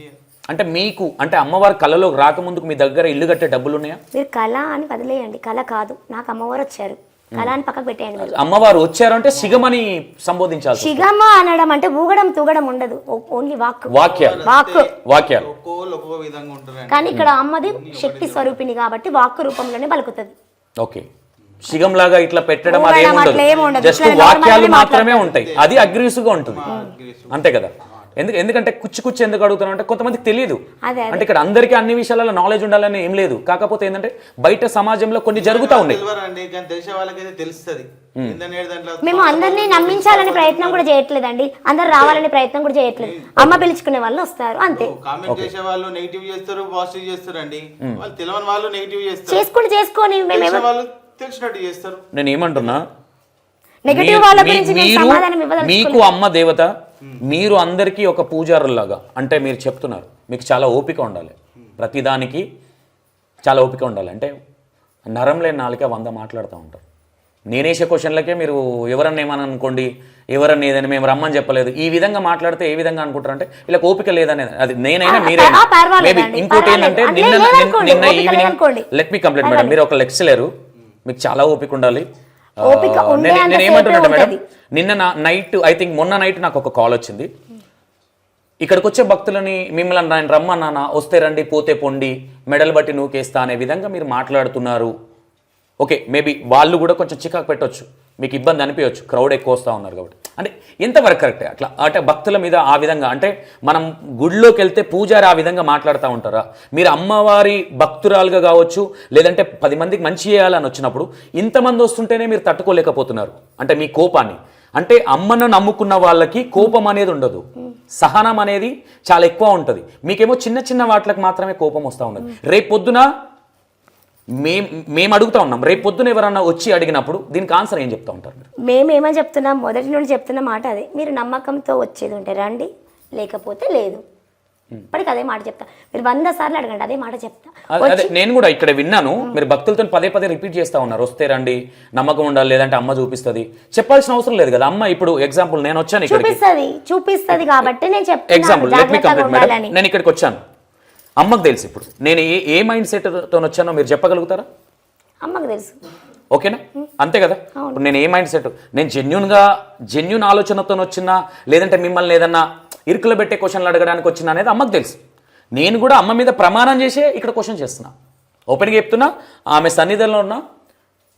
year. అంటే మీకు అంటే అమ్మవారి కళలోకి రాకముందుకు మీ దగ్గర ఇల్లు కట్టే డబ్బులు ఉన్నాయా? మీరు కళ అని వదిలేయండి, కళ కాదు, నాకు అమ్మవారు వచ్చారు, కళ అని పక్కకు పెట్టేయండి. అమ్మవారు వచ్చారు అంటే శిగమని సంబోధించాలి. శిగమ అనడం అంటే ఊగడం తూగడం ఉండదు, ఓన్లీ వాక్యాలు. ఒక్కో విధంగా ఉంటుంది. కానీ ఇక్కడ అమ్మది శక్తి స్వరూపిణి కాబట్టి వాక్కు రూపంలోనే పలుకుతుంది. ఓకే, శిగం లాగా ఇట్లా పెట్టడం అది ఏముండదు, జస్ట్ వాక్యాలు మాత్రమే ఉంటాయి. అది అగ్రెసివ్గా ఉంటుంది, అంతే కదా. ఎందుకంటే కుచ్చి ఎందుకు అడుగుతాను అంటే కొంతమందికి తెలియదు. అంటే ఇక్కడ అందరికీ అన్ని విషయాలలో నాలెడ్జ్ ఉండాలని ఏం లేదు. కాకపోతే ఏంటంటే బయట సమాజంలో కొన్ని జరుగుతూ ఉన్నాయి. మేము అందరినీ నమ్మించాలని ప్రయత్నం కూడా చేయట్లేదండి, అందరు రావాలని ప్రయత్నం కూడా చేయట్లేదు. అమ్మ పిలుచుకునే వాళ్ళు వస్తారు అంతే. చేసుకొని నేను ఏమంటున్నా, నెగటివ్ వాళ్ళ గురించి సమాధానం ఇవ్వదు. మీకు అమ్మ దేవత, మీరు అందరికీ ఒక పూజారులాగా అంటే మీరు చెప్తున్నారు. మీకు చాలా ఓపిక ఉండాలి, ప్రతిదానికి చాలా ఓపిక ఉండాలి. అంటే నరం లేని నాలుక 100 మాట్లాడుతూ ఉంటారు. నేనేసే క్వశ్చన్లకే మీరు ఎవరన్నా ఏమని అనుకోండి, ఎవరన్నా ఏదైనా మేము రమ్మని చెప్పలేదు, ఈ విధంగా మాట్లాడితే ఏ విధంగా అనుకుంటారు అంటే ఇలా ఓపిక లేదనేది. అది నేనైనా మీరైనా. మేబీ ఇంకోటి ఏంటంటే నిన్న evening let me complete madam, మీరు ఒక లెక్చరర్, మీకు చాలా ఓపిక ఉండాలి. నేను ఏమంటున్నా మేడం, నిన్న నైట్ ఐ థింక్ మొన్న నైట్ నాకు ఒక కాల్ వచ్చింది. ఇక్కడికి వచ్చే భక్తులని మిమ్మల్ని నేను రమ్మన్నా, వస్తే రండి పోతే పొండి, మెడల్ బట్టి నూకేస్తా అనే విధంగా మీరు మాట్లాడుతున్నారు. ఓకే, మేబీ వాళ్ళు కూడా కొంచెం చికాకు పెట్టవచ్చు, మీకు ఇబ్బంది అనిపించవచ్చు, క్రౌడ్ ఎక్కువ వస్తూ ఉన్నారు కాబట్టి. అంటే ఎంతవరకు కరెక్టే అట్లా? అంటే భక్తుల మీద ఆ విధంగా అంటే మనం గుడిలోకి వెళ్తే పూజారి ఆ విధంగా మాట్లాడుతూ ఉంటారా? మీరు అమ్మవారి భక్తురాలుగా కావచ్చు, లేదంటే 10 మందికి మంచి చేయాలని వచ్చినప్పుడు ఇంతమంది వస్తుంటేనే మీరు తట్టుకోలేకపోతున్నారు అంటే మీ కోపాన్ని. అంటే అమ్మను నమ్ముకున్న వాళ్ళకి కోపం అనేది ఉండదు, సహనం అనేది చాలా ఎక్కువ ఉంటుంది. మీకేమో చిన్న చిన్న వాటికి మాత్రమే కోపం వస్తూ ఉండదు. రేపు పొద్దున మేము అడుగుతా ఉన్నాం, రేపు పొద్దున ఎవరన్నా వచ్చి అడిగినప్పుడు దీనికి ఆన్సర్ ఏం చెప్తా ఉంటారు మీరు? మేమేమని చెప్తున్నాం, మొదటి నుండి చెప్తున్న మాట అదే, మీరు నమ్మకంతో వచ్చేది ఉంటే రండి, లేకపోతే లేదు. ఇప్పటికి అదే మాట చెప్తా. మీరు 100 సార్లు అడగండి, అదే మాట చెప్తా. అదే నేను కూడా ఇక్కడ విన్నాను, మీరు భక్తులతో పదే రిపీట్ చేస్తా ఉన్నారు, వస్తే రండి, నమ్మకం ఉండాలి, లేదంటే అమ్మ చూపిస్తుంది. చెప్పాల్సిన అవసరం లేదు కదా. అమ్మ ఇప్పుడు ఎగ్జాంపుల్ నేను వచ్చాను ఇక్కడికి, చూపిస్తుంది కాబట్టి నేను చెప్తాను. Example let me complete madam. నేను ఇక్కడికి వచ్చాను, అమ్మకు తెలుసు ఇప్పుడు నేను ఏ మైండ్ సెట్తో వచ్చానో మీరు చెప్పగలుగుతారా? అమ్మకు తెలుసు. ఓకేనా? అంతే కదా. ఇప్పుడు నేను ఏ మైండ్ సెట్, నేను జెన్యున్ ఆలోచనతో వచ్చినా, లేదంటే మిమ్మల్ని ఏదన్నా ఇరుకులో పెట్టే క్వశ్చన్లు అడగడానికి వచ్చినా అనేది అమ్మకు తెలుసు. నేను కూడా అమ్మ మీద ప్రమాణం చేసే ఇక్కడ క్వశ్చన్ చేస్తున్నా, ఓపెన్గా చెప్తున్నా. ఆమె సన్నిధిలో ఉన్నా,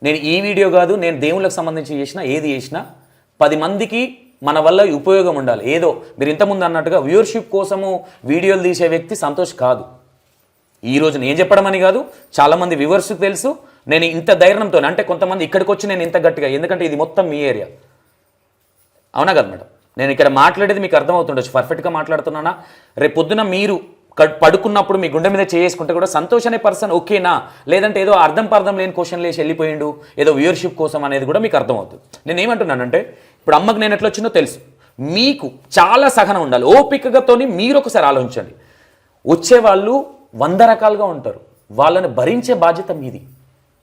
నేను ఈ వీడియో కాదు, నేను దేవుళ్ళకి సంబంధించి ఏది చేసినా 10 మందికి మన వల్ల ఉపయోగం ఉండాలి. ఏదో మీరు ఇంతకుముందు అన్నట్టుగా వ్యూవర్షిప్ కోసము వీడియోలు తీసే వ్యక్తి సంతోష్ కాదు. ఈరోజు నేను చెప్పడం అని కాదు, చాలామంది వ్యూవర్స్కి తెలుసు నేను ఇంత ధైర్యంతో, అంటే కొంతమంది ఇక్కడికి వచ్చి నేను ఇంత గట్టిగా, ఎందుకంటే ఇది మొత్తం మీ ఏరియా, అవునా కదా మేడం? నేను ఇక్కడ మాట్లాడేది మీకు అర్థమవుతుండొచ్చు, పర్ఫెక్ట్గా మాట్లాడుతున్నానా? రేపు పొద్దున మీరు పడుకున్నప్పుడు మీ గుండె మీద చేసుకుంటే కూడా సంతోష్ అనే పర్సన్ ఓకేనా, లేదంటే ఏదో అర్థం లేని క్వశ్చన్లు వేసి వెళ్ళిపోయిండు ఏదో వ్యూవర్షిప్ కోసం అనేది కూడా మీకు అర్థమవుతుంది. నేను ఏమంటున్నానంటే, ఇప్పుడు అమ్మకి నేను ఎట్లా వచ్చిందో తెలుసు, మీకు చాలా సహనం ఉండాలి, ఓపికతోని మీరు ఒకసారి ఆలోచించండి. వచ్చేవాళ్ళు 100 రకాలుగా ఉంటారు, వాళ్ళని భరించే బాధ్యత మీది.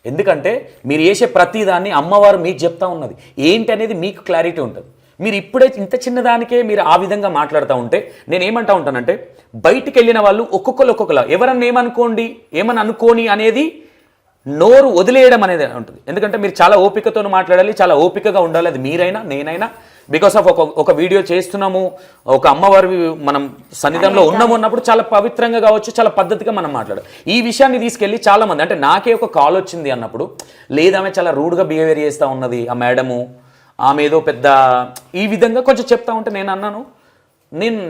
ఎందుకంటే మీరు చేసే ప్రతిదాన్ని అమ్మవారు మీకు చెప్తా ఉన్నది ఏంటి అనేది మీకు క్లారిటీ ఉంటుంది. మీరు ఇప్పుడే ఇంత చిన్నదానికే మీరు ఆ విధంగా మాట్లాడుతూ ఉంటే నేను ఏమంటా ఉంటానంటే, బయటికి వెళ్ళిన వాళ్ళు ఒక్కొక్కరు ఎవరన్నా ఏమని అనుకోని అనేది నోరు వదిలేయడం అనేది ఉంటుంది. ఎందుకంటే మీరు చాలా ఓపికతో మాట్లాడాలి, చాలా ఓపికగా ఉండాలి, అది మీరైనా నేనైనా. బికాస్ ఆఫ్ ఒక వీడియో చేస్తున్నాము, ఒక అమ్మవారి మనం సన్నిధానంలో ఉన్నాము అన్నప్పుడు చాలా పవిత్రంగా కావచ్చు, చాలా పద్ధతిగా మనం మాట్లాడాలి. ఈ విషయాన్ని తీసుకెళ్ళి చాలామంది, అంటే నాకే ఒక కాల్ వచ్చింది అన్నప్పుడు, లేదామె చాలా రూడ్గా బిహేవియర్ చేస్తూ ఉన్నది ఆ మేడము, ఆమె ఏదో పెద్ద ఈ విధంగా కొంచెం చెప్తా ఉంటే నేను అన్నాను,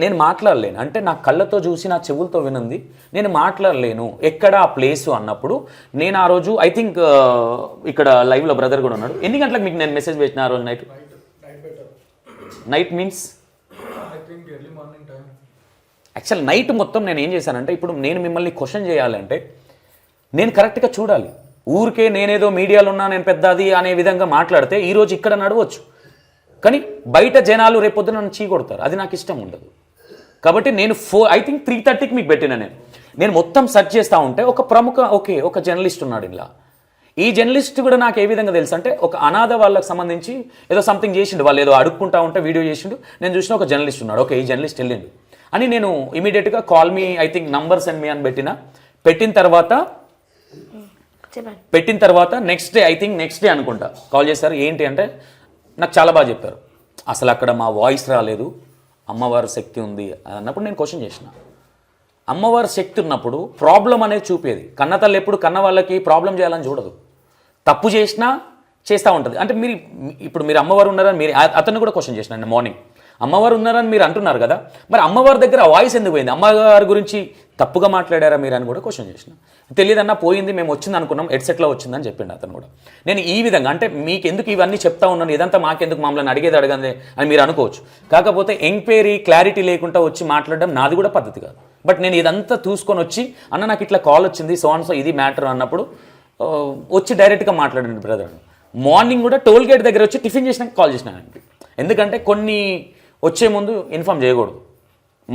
నేను మాట్లాడలేను. అంటే నా కళ్ళతో చూసి నా చెవులతో వినంది నేను మాట్లాడలేను, ఎక్కడ ఆ ప్లేసు అన్నప్పుడు నేను ఆ రోజు ఐ థింక్ ఇక్కడ లైవ్లో బ్రదర్ కూడా ఉన్నాడు. ఎన్ని గంటలకు మీకు నేను మెసేజ్ పెట్టిన ఆ రోజు? నైట్ మీన్స్ యాక్చువల్ నైట్ మొత్తం నేను ఏం చేశానంటే, ఇప్పుడు నేను మిమ్మల్ని క్వశ్చన్ చేయాలంటే నేను కరెక్ట్గా చూడాలి. ఊరికే నేనేదో మీడియాలో ఉన్నా, నేను పెద్దది అనే విధంగా మాట్లాడితే ఈరోజు ఇక్కడ నడవచ్చు, కానీ బయట జనాలు రేపొద్దున నన్ను చీకొడతారు, అది నాకు ఇష్టం ఉండదు. కాబట్టి నేను 3:30కి మీకు పెట్టిన నేను మొత్తం సెర్చ్ చేస్తూ ఉంటే ఒక ప్రముఖ ఒక జర్నలిస్ట్ ఉన్నాడు ఇలా. ఈ జర్నలిస్ట్ కూడా నాకు ఏ విధంగా తెలుసు అంటే, ఒక అనాథ వాళ్ళకి సంబంధించి ఏదో సంథింగ్ చేసిండు, వాళ్ళు ఏదో అడుక్కుంటా ఉంటే వీడియో చేసిండు, నేను చూసిన ఒక జర్నలిస్ట్ ఉన్నాడు, ఈ జర్నలిస్ట్ వెళ్ళిండు అని నేను ఇమీడియట్గా call me I think number send me అని పెట్టిన తర్వాత next day I think next day అనుకుంటా కాల్ చేశారు. ఏంటి అంటే నాకు చాలా బాగా చెప్పారు, అసలు అక్కడ మా వాయిస్ రాలేదు, అమ్మవారి శక్తి ఉంది అన్నప్పుడు నేను క్వశ్చన్ చేసిన. అమ్మవారి శక్తి ఉన్నప్పుడు ప్రాబ్లం అనేది చూపేది. కన్నతల్లి ఎప్పుడు కన్న వాళ్ళకి ప్రాబ్లం చేయాలని చూడదు, తప్పు చేసినా చేస్తూ ఉంటుంది. అంటే మీరు అమ్మవారు ఉన్నారని మీరు అతన్ని కూడా క్వశ్చన్ చేసిన మార్నింగ్, అమ్మవారు ఉన్నారని మీరు అంటున్నారు కదా, మరి అమ్మవారి దగ్గర ఆ వాయిస్ ఎందుకు పోయింది, అమ్మగారి గురించి తప్పుగా మాట్లాడారా మీరు అని కూడా క్వశ్చన్ చేసిన. తెలియదన్నా పోయింది, మేము వచ్చింది అనుకున్నాం, హెడ్సెట్లో వచ్చిందని చెప్పిండు అతను కూడా. నేను ఈ విధంగా అంటే మీకు ఎందుకు ఇవన్నీ చెప్తా ఉన్నాను, ఇదంతా మాకెందుకు, మమ్మల్ని అడగండి అని మీరు అనుకోవచ్చు. కాకపోతే ఎంక్వైరీ క్లారిటీ లేకుండా వచ్చి మాట్లాడడం నాది కూడా పద్ధతి కాదు. బట్ నేను ఇదంతా చూసుకొని వచ్చి, అన్న నాకు ఇట్లా కాల్ వచ్చింది, సో ఇది మ్యాటర్ అన్నప్పుడు వచ్చి డైరెక్ట్గా మాట్లాడండి బ్రదర్. మార్నింగ్ కూడా టోల్ గేట్ దగ్గర వచ్చి టిఫిన్ చేసినాక కాల్ చేసినానండి. ఎందుకంటే కొన్ని వచ్చే ముందు ఇన్ఫామ్ చేయకూడదు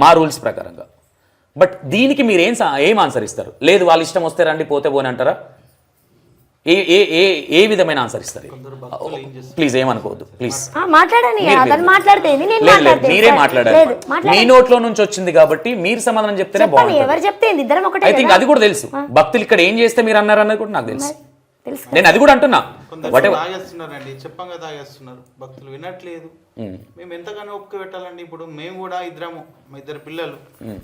మా రూల్స్ ప్రకారంగా. బట్ దీనికి మీరు ఏం ఆన్సర్ ఇస్తారు? లేదు వాళ్ళ ఇష్టం వస్తే రండి, పోతే పోని అంటారా? ఏ విధమైన ఆన్సర్ ఇస్తారు? ప్లీజ్ ఏమనుకోవద్దు ప్లీజ్. మీరే మాట్లాడారు, మీ నోట్లో నుంచి వచ్చింది కాబట్టి మీరు సమాధానం చెప్తేనే బాగుంటుంది. ఐ థింక్ అది కూడా తెలుసు. భక్తులు ఇక్కడ ఏం చేస్తే మీరు అన్నారు అన్నది కూడా నాకు తెలుసు. నేను అది కూడా అంటున్నా, తాగేస్తున్నారండి, చెప్పంగా తాగేస్తున్నారు, భక్తులు వినట్లేదు. మేము ఎంతగానో ఒప్పుకు పెట్టాలండి. ఇప్పుడు మేము కూడా మా ఇద్దరు పిల్లలు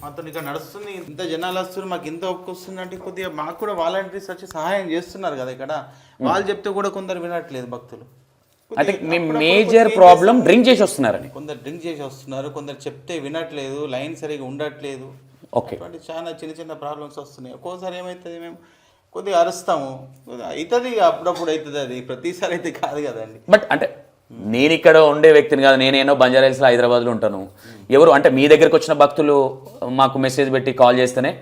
మాతో ఇక్కడ నడుస్తుంది, ఇంత జనాలు వస్తున్నారు, మాకు ఇంత ఒప్పుకొస్తుంది అంటే కొద్దిగా మాకు కూడా వాలంటీర్స్ వచ్చి సహాయం చేస్తున్నారు కదా ఇక్కడ. వాళ్ళు చెప్తే కూడా కొందరు వినట్లేదు భక్తులు. అయితే మేజర్ ప్రాబ్లం డ్రింక్ చేసి వస్తున్నారని, కొందరు డ్రింక్ చేసి వస్తున్నారు, కొందరు చెప్తే వినట్లేదు, లైన్ సరిగా ఉండట్లేదు. అటువంటి చాలా చిన్న ప్రాబ్లమ్స్ వస్తున్నాయి. ఒక్కోసారి ఏమవుతుంది, మేము కొద్దిగా అరుస్తాము, అవుతుంది, అప్పుడప్పుడు అవుతుంది, అది ప్రతిసారి అయితే కాదు కదండి. బట్ అంటే నేను ఇక్కడ ఉండే వ్యక్తిని కాదు, నేనేనో బంజారాహిల్స్లో హైదరాబాద్లో ఉంటాను. ఎవరు అంటే మీ దగ్గరకు వచ్చిన భక్తులు మాకు మెసేజ్ పెట్టి కాల్ చేస్తేనే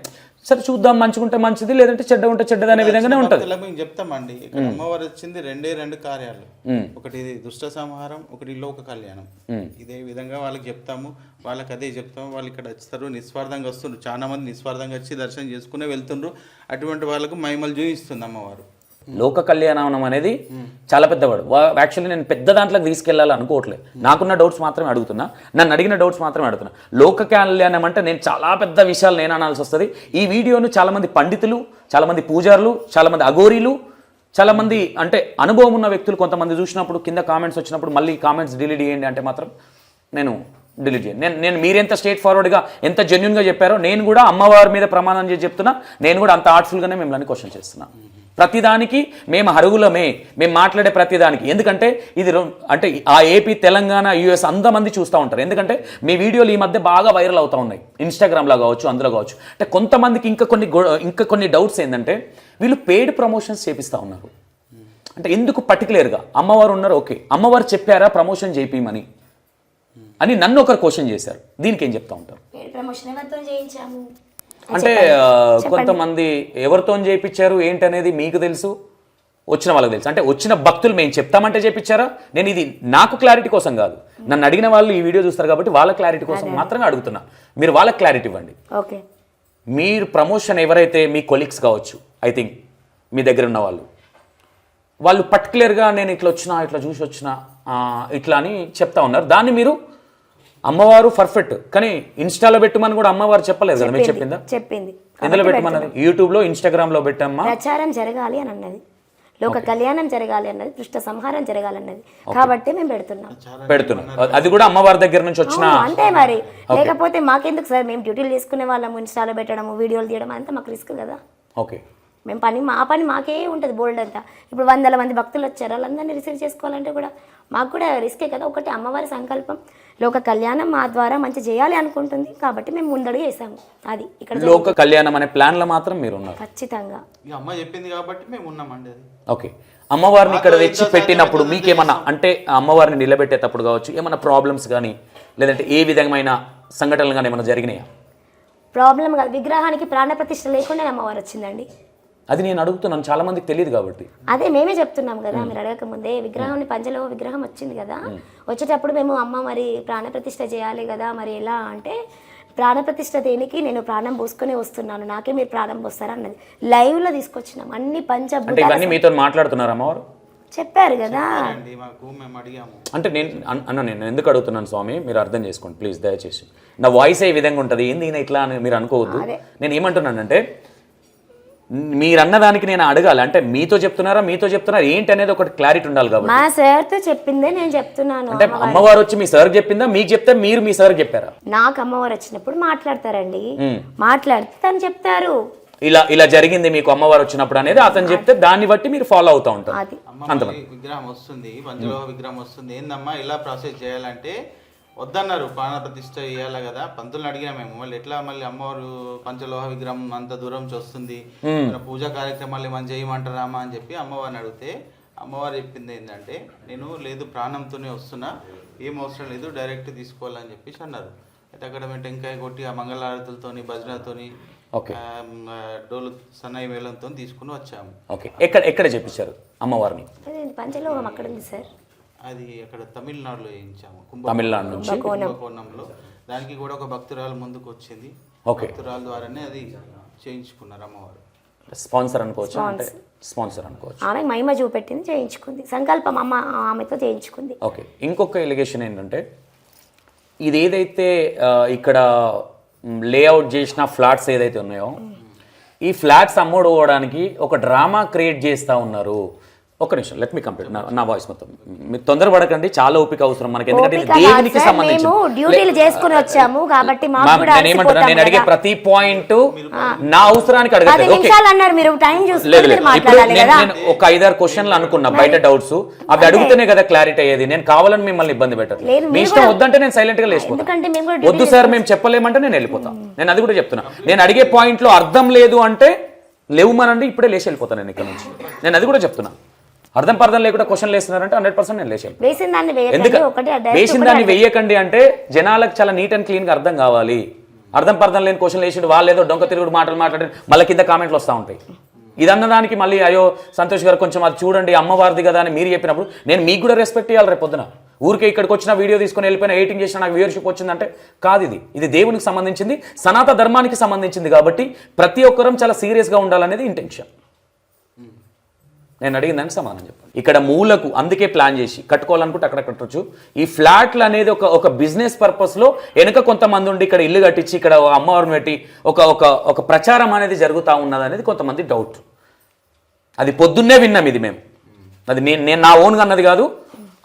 సరే చూద్దాం, మంచిగా ఉంటే మంచిది, లేదంటే చెడ్డ ఉంటే చెడ్డది అనే విధంగానే ఉంటుంది. మేము చెప్తామండి, ఇక్కడ అమ్మవారు వచ్చింది రెండు కార్యాలు, ఒకటి దుష్ట సంహారం, ఒకటి లోక కళ్యాణం. ఇదే విధంగా వాళ్ళకి చెప్తాము, వాళ్ళకి అదే చెప్తాము. వాళ్ళు ఇక్కడ వస్తారు, నిస్వార్థంగా వస్తుండ్రు, చాలా మంది నిస్వార్థంగా వచ్చి దర్శనం చేసుకునే వెళ్తుండ్రు. అటువంటి వాళ్ళకు మహిమలు చూపిస్తుంది అమ్మవారు. లోక కళ్యాణం అనేది చాలా పెద్దవాడు. యాక్చువల్లీ నేను పెద్ద దాంట్లోకి తీసుకెళ్ళాలి అనుకోవట్లేదు, నాకున్న డౌట్స్ మాత్రమే అడుగుతున్నా, నన్ను అడిగిన డౌట్స్ మాత్రమే అడుగుతున్నా. లోక కళ్యాణం అంటే నేను చాలా పెద్ద విషయాలు నేను అనాల్సి వస్తుంది. ఈ వీడియోను చాలామంది పండితులు, చాలామంది పూజారులు, చాలామంది అఘోరీలు, చాలామంది అంటే అనుభవం ఉన్న వ్యక్తులు కొంతమంది చూసినప్పుడు కింద కామెంట్స్ వచ్చినప్పుడు మళ్ళీ కామెంట్స్ డిలీట్ చేయండి అంటే మాత్రం నేను డిలీట్ చేయండి. నేను మీరెంత స్ట్రేట్ ఫార్వర్డ్గా ఎంత జెన్యున్గా చెప్పారో నేను కూడా అమ్మవారి మీద ప్రమాణం చేసి చెప్తున్నా, నేను కూడా అంత ఆర్ట్ఫుల్గానే మిమ్మల్ని క్వశ్చన్ చేస్తున్నా. ప్రతిదానికి మేము అరుగులమే, మేము మాట్లాడే ప్రతిదానికి. ఎందుకంటే ఇది అంటే ఆ ఏపీ, తెలంగాణ, యూఎస్ అంతమంది చూస్తూ ఉంటారు. ఎందుకంటే మీ వీడియోలు ఈ మధ్య బాగా వైరల్ అవుతూ ఉన్నాయి, ఇన్స్టాగ్రామ్లో కావచ్చు, అందులో కావచ్చు. అంటే కొంతమందికి ఇంకా కొన్ని డౌట్స్ ఏంటంటే వీళ్ళు పెయిడ్ ప్రమోషన్స్ చేపిస్తూ ఉన్నారు. అంటే ఎందుకు పర్టికులర్గా అమ్మవారు ఉన్నారు, ఓకే, అమ్మవారు చెప్పారా ప్రమోషన్ చేపిమని అని నన్ను ఒకరు క్వశ్చన్ చేశారు. దీనికి ఏం చెప్తా ఉంటారు? ప్రమోషన్ ఎవరితో చేయించాము అంటే కొంతమంది ఎవరితో చేయించారు ఏంటనేది మీకు తెలుసు, వచ్చిన వాళ్ళకి తెలుసు. అంటే వచ్చిన భక్తులు మేము చెప్తామంటే చేయించారా? నేను ఇది నాకు క్లారిటీ కోసం కాదు, నన్ను అడిగిన వాళ్ళు ఈ వీడియో చూస్తారు కాబట్టి వాళ్ళ క్లారిటీ కోసం మాత్రమే అడుగుతున్నా. మీరు వాళ్ళకి క్లారిటీ ఇవ్వండి. ఓకే, మీరు ప్రమోషన్ ఎవరైతే మీ కొలీగ్స్ కావచ్చు, ఐ థింక్ మీ దగ్గర ఉన్న వాళ్ళు పర్టికులర్గా నేను ఇట్లా వచ్చినా, ఇట్లా చూసి వచ్చినా, ఇట్లా అని చెప్తా ఉన్నారు. దాన్ని మీరు అమ్మవారు పర్ఫెక్ట్ కానీ ఇన్స్టాలో పెట్టమని కూడా అమ్మవారు చెప్పలేదు కదా, మీరు చెప్పిందా? చెప్పింది. ఎందులో పెట్టమన్నది? యూట్యూబ్లో, ఇన్స్టాగ్రామ్లో పెట్టమ్మా. ప్రచారం జరగాలి అని అన్నది, లోక కళ్యాణం జరగాలి అన్నది, దుష్ట సంహారం జరగాలన్నది, కాబట్టి మేము పెడుతున్నాం. అది కూడా అమ్మవారి దగ్గర నుంచి వచ్చిన అంతే మరి. లేకపోతే మాకెందుకు సార్, మేము డ్యూటీలు చేసుకునే వాళ్ళము, ఇన్స్టాలో పెట్టడము, వీడియోలు తీయడం అంతా మాకు రిస్క్ కదా. ఓకే, మేము మా పని మాకే ఉంటుంది బోల్డ్ అంతా. ఇప్పుడు 100 మంది భక్తులు వచ్చారు, వాళ్ళందరినీ రిసీవ్ చేసుకోవాలంటే కూడా మాకు కూడా రిస్కే కదా. ఒకటి అమ్మవారి సంకల్పం, లోక కళ్యాణం మా ద్వారా మంచి చేయాలి అనుకుంటుంది కాబట్టి మేము ముందడుగు వేసాము. అది ఇక్కడ లోక కళ్యాణం అనే ప్లాన్లో మాత్రం మీరు ఉన్నారు ఖచ్చితంగా. అమ్మ చెప్పింది కాబట్టి మేము ఉన్నామండి. అది ఓకే. అమ్మవారిని ఇక్కడ తెచ్చి పెట్టినప్పుడు మీకేమన్నా అంటే అమ్మవారిని నిలబెట్టేటప్పుడు కావచ్చు ఏమన్నా ప్రాబ్లమ్స్ కానీ లేదంటే ఏ విధమైన సంఘటనలు కానీ ఏమైనా జరిగినాయా? ప్రాబ్లం కాదు, విగ్రహానికి ప్రాణప్రతిష్ఠ లేకుండా అమ్మవారు వచ్చిందండి. అది నేను అడుగుతున్నాను, చాలా మందికి తెలియదు కాబట్టి. అదే మేమే చెప్తున్నాం కదా, మీరు అడగక ముందే విగ్రహాన్ని పంచలో విగ్రహం వచ్చింది కదా, వచ్చేటప్పుడు మేము అమ్మ మరి ప్రాణప్రతిష్ఠ చేయాలి కదా, మరి ఎలా అంటే ప్రాణప్రతిష్ఠ దేనికి, నేను ప్రాణం పోసుకునే వస్తున్నాను, నాకే మీరు ప్రాణం పోస్తారా అన్నది లైవ్లో తీసుకొచ్చినాం. అన్ని అంటే ఇవన్నీ మీతో మాట్లాడుతున్నారు అమ్మవారు చెప్పారు కదా. అంటే నేను ఎందుకు అడుగుతున్నాను స్వామి, మీరు అర్థం చేసుకోండి ప్లీజ్, దయచేసి. నా వాయిస్ ఏ విధంగా ఉంటుంది, ఏంది ఈయన ఇట్లా అని మీరు అనుకోవద్దు. నేను ఏమంటున్నానంటే మీరు అన్నదానికి నేను అడగాలి, అంటే మీతో చెప్తున్నారా ఏంటి అనేది ఒకటి క్లారిటీ ఉండాలి కాబట్టి. మా సార్తో చెప్పిందే నేను చెప్తున్నాను. అంటే అమ్మవారు వచ్చి మీ సార్ చెప్పిందా, మీకు చెప్తే మీరు మీ సార్ చెప్పారా? నాకు అమ్మవారు వచ్చినప్పుడు మాట్లాడతారండి, మాట్లాడితే తను చెప్తారు ఇలా జరిగింది మీకు అమ్మవారు వచ్చినప్పుడు అనేది అతను చెప్తే దాన్ని బట్టి మీరు ఫాలో అవుతా ఉంటారు. విగ్రహం వస్తుంది, పంచలోహ విగ్రహం వస్తుంది, ఏందమ్మా ఇలా ప్రాసెస్ చేయాలంటే వద్దన్నారు. ప్రాణప్రతిష్ఠ చేయాలి కదా, పంతులను అడిగినా మేము, మళ్ళీ ఎట్లా మళ్ళీ అమ్మవారు పంచలోహ విగ్రహం అంత దూరం నుంచి వస్తుంది, పూజా కార్యక్రమాలు ఏమైనా చేయమంటారామా అని చెప్పి అమ్మవారిని అడిగితే అమ్మవారు చెప్పింది ఏంటంటే, నేను లేదు ప్రాణంతోనే వస్తున్నా, ఏం అవసరం లేదు, డైరెక్ట్ తీసుకోవాలని చెప్పేసి అన్నారు. అయితే అక్కడ మేము టెంకాయ కొట్టి ఆ మంగళారతులతోని, భజనతోని, డోలు సన్నాయి మేళంతో తీసుకుని వచ్చాము. ఓకే, ఎక్కడ చెప్పించారు అమ్మవారిని? పంచలోహం అక్కడ ఉంది సార్, అది అక్కడ తమిళనాడులో చేయించాము, తమిళనాడు నుంచి కుంభకోణంలో. దానికి కూడా ఒక భక్తురాలు ముందుకు వచ్చింది, భక్తురాల ద్వారానే అది చేయించుకున్నారు అమ్మవారు. స్పాన్సర్ అనుకోవచ్చు, అంటే స్పాన్సర్ అనుకోవచ్చు. ఆమె మహిమ చూపెట్టింది, చేయించుకుంది, సంకల్పం అమ్మ ఆమెతో చేయించుకుంది. ఓకే, ఇంకొక ఎలిగేషన్ ఏంటంటే ఇది ఏదైతే ఇక్కడ లేఅవుట్ చేసిన ఫ్లాట్స్ ఏదైతే ఉన్నాయో ఈ ఫ్లాట్స్ అమ్ముడుకోవడానికి ఒక డ్రామా క్రియేట్ చేస్తూ ఉన్నారు. ఒక్క నిమిషం, లెట్ మీ కంప్లీట్ నా వాయిస్ మొత్తం. మీరు తొందరపడకండి, చాలా ఓపిక అవసరం మనకి, ఎందుకంటే దేవునికి సంబంధించి నేను అడిగే ప్రతి పాయింట్ నా అవసరానికి అడగలేదు. నేను ఒక 5-6 క్వశ్చన్లు అనుకున్నా బయట డౌట్స్, అవి అడిగితేనే కదా క్లారిటీ అయ్యేది. నేను కావాలని మిమ్మల్ని ఇబ్బంది పెట్టట్లేదు, మీ ఇష్టం వద్దంటే నేను సైలెంట్ గా లేచిపోతాను, వద్దు సార్ మేము చెప్పలేమంటే నేను వెళ్ళిపోతాను. నేను అది కూడా చెప్తున్నా, నేను అడిగే పాయింట్ లో అర్థం లేదు అంటే లేవుమనండి, ఇప్పుడే లేచి వెళ్ళిపోతాను నేను ఇక్కడ నుంచి. నేను అది కూడా చెప్తున్నా, అర్థం పర్థం లేకుండా క్వశ్చన్లు వేస్తున్నారంటే 100% నేను లేచాను. వేసిన దాన్ని ఎందుకు వేయకండి, ఒకటి direct వేసిన దాన్ని వెయ్యకండి అంటే జనాలకు చాలా నీట్ అండ్ క్లీన్గా అర్థం కావాలి. అర్థం పర్థం లేని క్వశ్చన్ వేసిండు, వాళ్ళు ఏదో డొంక తిరుగుడు మాటలు మాట్లాడి మళ్ళీ కింద కామెంట్లు వస్తూ ఉంటాయి. ఇది అన్నదానికి మళ్ళీ అయ్యో సంతోష్ గారు కొంచెం అది చూడండి అమ్మవారిది కదా అని మీరు చెప్పినప్పుడు నేను మీకు కూడా రెస్పెక్ట్ ఇవ్వాలి. రేపు పొద్దున ఊరికే ఇక్కడికి వచ్చిన వీడియో తీసుకొని వెళ్ళిపోయిన ఎడిటింగ్ చేసిన నాకు వ్యూవర్షిప్ వచ్చిందంటే కాదు. ఇది దేవునికి సంబంధించింది, సనాతన ధర్మానికి సంబంధించింది కాబట్టి ప్రతి ఒక్కరం చాలా సీరియస్గా ఉండాలనేది ఇంటెన్షన్. నేను అడిగిన దానికి సమాధానం చెప్పండి. ఇక్కడ మూలకు అందుకే ప్లాన్ చేసి కట్టుకోవాలనుకుంటే అక్కడ కట్టొచ్చు. ఈ ఫ్లాట్లు అనేది ఒక బిజినెస్ పర్పస్లో వెనుక కొంతమంది ఉండి ఇక్కడ ఇల్లు కట్టించి ఇక్కడ అమ్మవారిని పెట్టి ఒక ప్రచారం అనేది జరుగుతూ ఉన్నది అనేది కొంతమంది డౌట్. అది పొద్దున్నే విన్నాం ఇది మేము. అది నేను నా ఓన్గా అన్నది కాదు.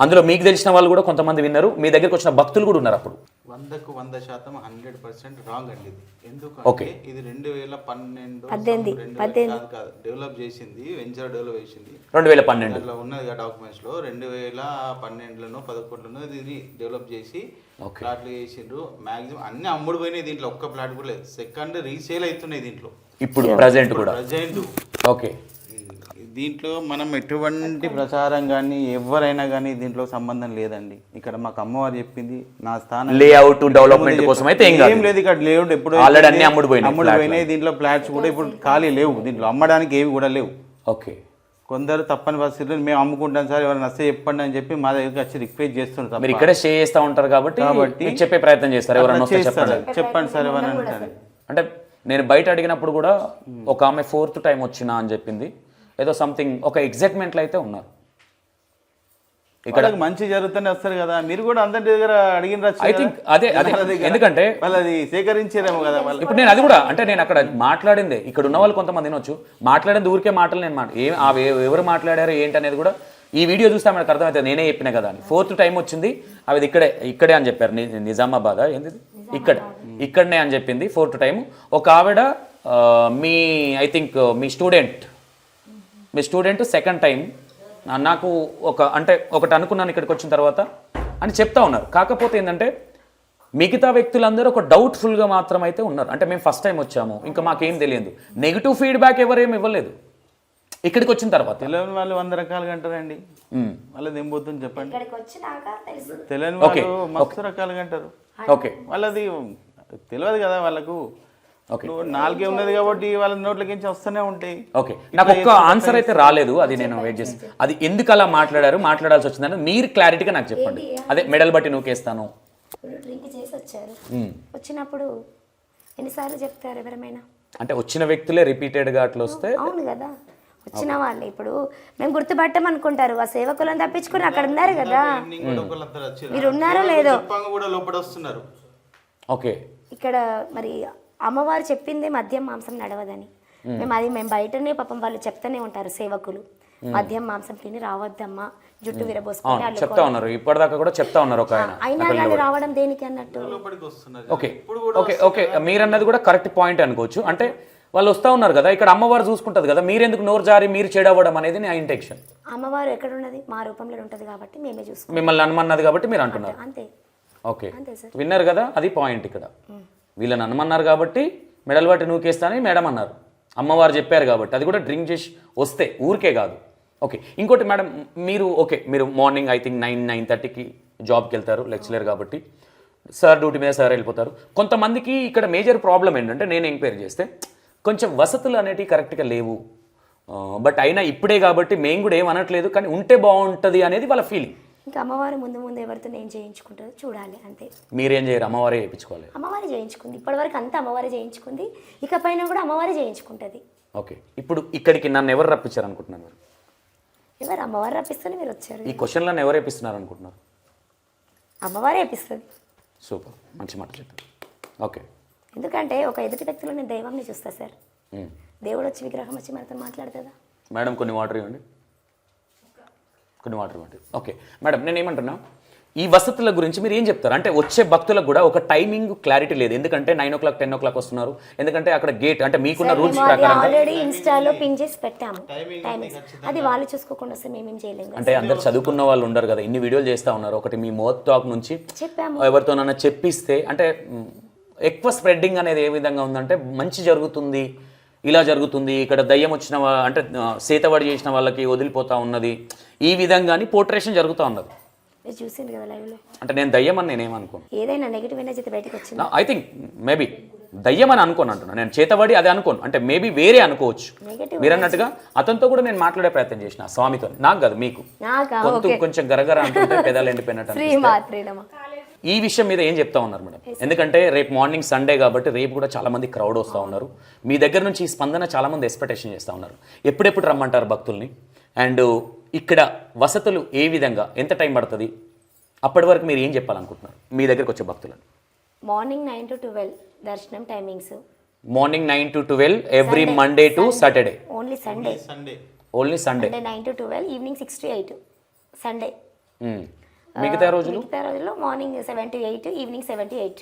అందులో మీకు తెలిసిన వాళ్ళు కూడా కొంతమంది విన్నారు. మీ దగ్గరికి వచ్చిన భక్తులు కూడా ఉన్నారు. అప్పుడు 100% 100% రాంగ్ అండి ఇది. ఎందుకంటే ఇది 2012 కాదు డెవలప్ చేసింది, వెంచర్ డెవలప్ చేసింది 2012 లో ఉన్నది డాక్యుమెంట్స్ లో. 2012లోనో 11లోనో ఇది డెవలప్ చేసి ప్లాట్లు చేసిండ్రు. మాక్సిమం అన్ని అమ్ముడు పోయినాయి దీంట్లో, ఒక్క ప్లాట్ కూడా లేదు. సెకండ్ రీసేల్ అవుతున్నాయి దీంట్లో ఇప్పుడు ప్రజెంట్ కూడా. ఓకే, దీంట్లో మనం ఎటువంటి ప్రచారం కానీ ఎవరైనా కానీ దీంట్లో సంబంధం లేదండి. ఇక్కడ మాకు అమ్మవారు చెప్పింది నా స్థానం లేఅవుట్ డెవలప్మెంట్ కోసం అయితే ఏం లేదు. ఇక్కడ లేఅవుట్ ఎప్పుడు ఆల్రెడీ అన్ని అమ్ముడు పోయినాయి. దీంట్లో ఫ్లాట్స్ కూడా ఇప్పుడు ఖాళీ లేవు, దీంట్లో అమ్మడానికి ఏవి కూడా లేవు. ఓకే, కొందరు తప్పని పరిస్థితులు మేము అమ్ముకుంటాం సార్ ఎవరైనా నచ్చ చెప్పండి అని చెప్పి మా దగ్గరికి వచ్చి రిక్వెస్ట్ చేస్తున్నారు. మీరు ఇక్కడే స్టే చేస్తూ ఉంటారు కాబట్టి చెప్పే ప్రయత్నం చేస్తారు. ఎవరైనా చెప్పండి సార్ ఎవరైనా అంటే నేను బయట అడిగినప్పుడు కూడా ఒక ఆమె 4th టైం వచ్చినా అని చెప్పింది. ఏదో సంథింగ్ ఒక ఎగ్జైట్మెంట్లో అయితే ఉన్నారు. ఇక్కడ మంచి జరుగుతూనే వస్తారు కదా, మీరు కూడా అందరి దగ్గర అడిగిన ఐ థింక్ అదే ఎందుకంటే వాళ్ళది సేకరించారేమో కదా వాళ్ళు. ఇప్పుడు నేను అది కూడా అంటే నేను అక్కడ మాట్లాడిందే, ఇక్కడ ఉన్న వాళ్ళు కొంతమంది వినొచ్చు, మాట్లాడింది ఊరికే మాటలు నేను ఎవరు మాట్లాడారు ఏంటి అనేది కూడా ఈ వీడియో చూస్తే మనకు అర్థమవుతుంది. నేనే చెప్పిన కదా అని. 4th టైం వచ్చింది, అవి ఇక్కడే అని చెప్పారు. నిజామాబాద్ ఏంది ఇక్కడనే అని చెప్పింది 4th టైం. ఒక ఆవిడ me I think me student 2nd time నాకు ఒకటి అనుకున్నాను ఇక్కడికి వచ్చిన తర్వాత అని చెప్తా ఉన్నారు. కాకపోతే ఏంటంటే మిగతా వ్యక్తులందరూ ఒక డౌట్ఫుల్గా మాత్రం అయితే ఉన్నారు. అంటే మేము ఫస్ట్ టైం వచ్చాము, ఇంకా మాకేం తెలియదు, నెగిటివ్ ఫీడ్బ్యాక్ ఎవరేమి ఇవ్వలేదు. ఇక్కడికి వచ్చిన తర్వాత తెలియని వాళ్ళు 100 రకాలుగా అంటారండి. వాళ్ళది ఏం పోతుంది చెప్పండి. తెలియని వాళ్ళు మస్తు రకాలుగా అంటారు. ఓకే, వాళ్ళది తెలియదు కదా వాళ్ళకు. నాలుగే ఉన్నది కాబట్టి వాళ్ళ నోట్లకి వస్తూనే ఉంటాయి. ఓకే, నాకు ఒక్క ఆన్సర్ అయితే రాలేదు. అది నేను వెయిట్ చేసి అది ఎందుకు అలా మాట్లాడాల్సి వచ్చిందని మీరు క్లారిటీగా నాకు చెప్పండి. అదే మెడల్ బట్టి నూకేస్తాను. డ్రింక్ చేసి వచ్చారు, వచ్చినప్పుడు ఎన్నిసార్లు చెప్తారు ఎవరైనా? అంటే వచ్చిన వ్యక్తులే రిపీటెడ్గా అట్లా వస్తే అవును కదా, వచ్చిన వాళ్ళు ఇప్పుడు మేము గుర్తుపట్టమనుకుంటారు. ఆ సేవకులను తప్పించుకుని అక్కడ ఉన్నారు కదా, మీరు ఉన్నారో లేదో. ఓకే, ఇక్కడ మరి అమ్మవారు చెప్పింది మద్యం మాంసం నడవదని. మేము బయటనే పాపం వాళ్ళు చెప్తూనే ఉంటారు సేవకులు, మద్యం మాంసం తిని రావద్దమ్మా, జుట్టు విరబోసుకొని చెప్తా ఉన్నారు. ఇప్పటిదాకా కూడా చెప్తా ఉన్నారు ఒక ఆయన. అయినా కానీ రావడం దేనికి అన్నట్టు. ఓకే ఓకే ఓకే, మీరన్నది కూడా కరెక్ట్ పాయింట్ అనుకోవచ్చు. అంటే వాళ్ళు వస్తూ ఉన్నారు కదా, ఇక్కడ అమ్మవారు చూసుకుంటుంది కదా, మీరెందుకు నోరు జారి మీరు చెడవడం అనేది నా ఇంటెన్షన్. అమ్మవారు ఎక్కడ ఉన్నది? మా రూపంలో ఉంటుంది కాబట్టి మేమే చూసుకుంటాం. మిమ్మల్ని అనుమన్నది కాబట్టి మీరు అంటున్నారు. అంతే. ఓకే, విన్నారు కదా, అది పాయింట్. ఇక్కడ వీళ్ళని అనమన్నారు కాబట్టి మెడల్ బట్టి నూకేస్తానని మేడం అన్నారు. అమ్మవారు చెప్పారు కాబట్టి అది కూడా డ్రింక్ చేసి వస్తే ఊరికే కాదు. ఓకే, ఇంకోటి మేడం, మీరు మార్నింగ్ ఐ థింక్ 9-9:30కి జాబ్కి వెళ్తారు, లెక్చరర్ కాబట్టి సార్ డ్యూటీ మీద సార్ వెళ్ళిపోతారు. కొంతమందికి ఇక్కడ మేజర్ ప్రాబ్లం ఏంటంటే నేను ఎంక్వైరీ చేస్తే కొంచెం వసతులు అనేటివి కరెక్ట్గా లేవు. బట్ అయినా ఇప్పుడే కాబట్టి మేము కూడా ఏమనట్లేదు, కానీ ఉంటే బాగుంటుంది అనేది వాళ్ళ ఫీలింగ్. ఇంకా అమ్మవారు ముందు ఎవరితో ఏం చేయించుకుంటారో చూడాలి అంతే. మీరేం చేయరు, అమ్మవారే చేయించుకోవాలి. అమ్మవారే చేయించుకుంది ఇప్పటివరకు, అంతా అమ్మవారే చేయించుకుంది, ఇకపైన కూడా అమ్మవారే చేయించుకుంటుంది. ఓకే, ఇప్పుడు ఇక్కడికి నన్ను ఎవరు రప్పించారు అనుకుంటున్నారు? ఎవరు? అమ్మవారు రప్పిస్తేనే మీరు వచ్చారు. ఈ క్వశ్చన్లను ఎవరు వేపిస్తున్నారు అనుకుంటున్నారు? అమ్మవారే వేపిస్తుంది. సూపర్, మంచి మాట చెప్పారు. ఓకే, ఎందుకంటే ఒక ఎదుటి వ్యక్తిలో నేను దైవాన్ని చూస్తా సార్. దేవుడు వచ్చి విగ్రహం వచ్చి మనతో మాట్లాడుతుందా? మేడం కొన్ని వాటర్ ఇవ్వండి. ఓకే మేడం, నేను ఏమంటున్నా, ఈ వసతుల గురించి మీరు ఏం చెప్తారు? అంటే వచ్చే భక్తులకు కూడా ఒక టైమింగ్ క్లారిటీ లేదు. ఎందుకంటే 9 o'clock 10 o'clock వస్తున్నారు. ఎందుకంటే అక్కడ గేట్ అంటే మీకున్న రూల్స్ ప్రకారం ఆల్రెడీ ఇన్స్టాలో పిన్ చేసి పెట్టాము టైమింగ్. అది వాళ్ళు చూసుకోకుండా వస్తే మేమేం చేయలేము. అంటే అందరు చదువుకున్న వాళ్ళు ఉండరు కదా, ఇన్ని వీడియోలు చేస్తూ ఉన్నారు. ఒకటి మీ మౌత్ టాక్ నుంచి ఎవరితోనైనా చెప్పిస్తే అంటే ఎక్కువ స్ప్రెడ్డింగ్ అనేది ఏ విధంగా ఉందంటే మంచి జరుగుతుంది, ఇలా జరుగుతుంది, ఇక్కడ దయ్యం వచ్చిన అంటే సేతవాడి చేసిన వాళ్ళకి వదిలిపోతా ఉన్నది, ఈ విధంగాని పోర్ట్రేషన్ జరుగుతూ ఉన్నది. మీరు చూసింది కదా లైవ్లో. అంటే నేను దయ్యం అని నేనేమనుకోను. ఏదైనా నెగిటివ్ ఎనర్జీ అయితే బయటకు వచ్చింది. ఐ థింక్ మేబీ దయ్యం అని అనుకోను అంటున్నా నేను, చేతబడి అది అనుకోను, అంటే మేబీ వేరే అనుకోవచ్చు. నెగిటివ్ మీరు అన్నట్టుగా అతనితో కూడా నేను మాట్లాడే ప్రయత్నం చేసిన స్వామితో, నాకు కాదు మీకు, నాకా? కొంచెం గరగర అంటుంటే పెదాలు ఎండిపోయినట్టు శ్రీ అనిపిస్తే. మాత్రేనమ్మా. ఈ విషయం మీద ఏం చెప్తా ఉన్నారు మేడం? ఎందుకంటే రేపు మార్నింగ్ సండే కాబట్టి రేపు కూడా చాలా మంది క్రౌడ్ వస్తూ ఉన్నారు. మీ దగ్గర నుంచి ఈ స్పందన చాలా మంది ఎక్స్పెక్టేషన్ చేస్తూ ఉన్నారు. ఎప్పుడెప్పుడు రమ్మంటారు భక్తుల్ని, అండ్ ఇక్కడ వసతులు ఏ విధంగా, ఎంత టైం పడుతుంది, అప్పటి వరకు మీరు ఏం చెప్పాలనుకుంటున్నారు మీ దగ్గరకు వచ్చే భక్తులను? మార్నింగ్ 9 to 12 దర్శనం timings. Morning 9 to 12 every Monday to Saturday. Only Sunday. Only Sunday. 9 to 12, evening 6 to 8 Sunday. మిగతా రోజులు? మిగతా రోజుల్లో morning 7 to 8, evening 7 to 8,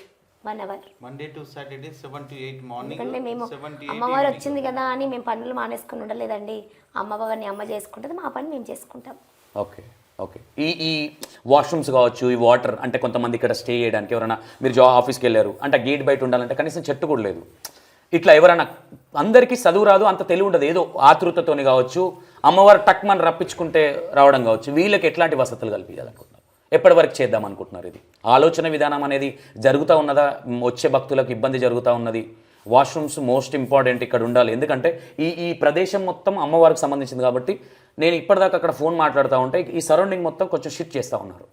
1 hour. Monday to Saturday 7 to 8 morning. ఎందుకంటే మేము అమ్మవారు వచ్చింది కదా అని మేము పనులు మానేసుకుని ఉండలేదండి. అమ్మవారిని అమ్మ చేసుకుంటుంది, మా పని మేము చేసుకుంటాం. Okay okay. ఈ వాష్రూమ్స్ కావచ్చు, ఈ వాటర్, అంటే కొంతమంది ఇక్కడ స్టే చేయడానికి ఎవరైనా, మీరు ఆఫీస్కి వెళ్ళారు అంటే గేట్ బయట ఉండాలంటే కనీసం చెట్టు కూడా లేదు. ఇట్లా ఎవరైనా, అందరికీ చదువు రాదు, అంత తెలివి ఉండదు, ఏదో ఆతృతతోని కావచ్చు, అమ్మవారు టక్మని రప్పించుకుంటే రావడం కావచ్చు, వీళ్ళకి ఎట్లాంటి వసతులు కల్పించాలనుకుంటున్నారు, ఎప్పటి వరకు చేద్దాం అనుకుంటున్నారు? ఇది ఆలోచన విధానం అనేది జరుగుతూ ఉన్నదా? వచ్చే భక్తులకు ఇబ్బంది జరుగుతూ ఉన్నది. వాష్రూమ్స్ మోస్ట్ ఇంపార్టెంట్ ఇక్కడ ఉండాలి, ఎందుకంటే ఈ ప్రదేశం మొత్తం అమ్మవారికి సంబంధించింది కాబట్టి. నేను ఇప్పటిదాకా అక్కడ ఫోన్ మాట్లాడుతూ ఉంటే ఈ సరౌండింగ్ మొత్తం కొంచెం షిఫ్ట్ చేస్తూ ఉన్నారు,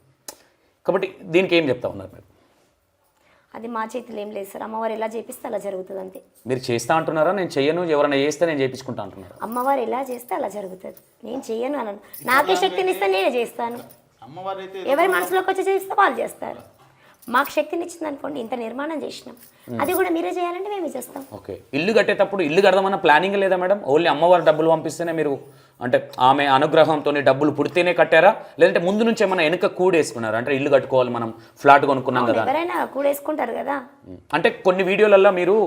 కాబట్టి దీనికి ఏం చెప్తా ఉన్నారు మీరు? అది మా చేతిలో ఏం లేదు సార్, అమ్మవారు ఎలా చేపిస్తే అలా జరుగుతుంది అంతే. మీరు చేస్తా అంటున్నారా? నేను చెయ్యను, ఎవరైనా చేస్తే నేను చేయించుకుంటా అంటున్నారా? అమ్మవారు ఎలా చేస్తే అలా జరుగుతుంది, నేను చెయ్యను అనను. నాకే శక్తిని ఇస్తే నేనే చేస్తాను, ఎవరి మనసులోకి వచ్చి చేస్తే వాళ్ళు చేస్తారు. మాకు శక్తిని ఇచ్చింది అనుకోండి, ఇంత నిర్మాణం చేసినాం, అది కూడా మీరే చేయాలంటే మేమే చేస్తాం. ఓకే. ఇల్లు కట్టేటప్పుడు ఇల్లు కడదామన్న ప్లానింగ్ లేదా మేడం? ఓన్లీ అమ్మవారు డబ్బులు పంపిస్తేనే మీరు, అంటే ఆమె అనుగ్రహంతో డబ్బులు పుడితేనే కట్టారా, లేదంటే ముందు నుంచి ఏమైనా వెనుక కూడేసుకున్నారా? అంటే ఇల్లు కట్టుకోవాలి, మనం ఫ్లాట్ కొనుక్కున్నాం కదా, ఎవరైనా కూడేసుకుంటారు కదా. అంటే కొన్ని వీడియోలలో మీరు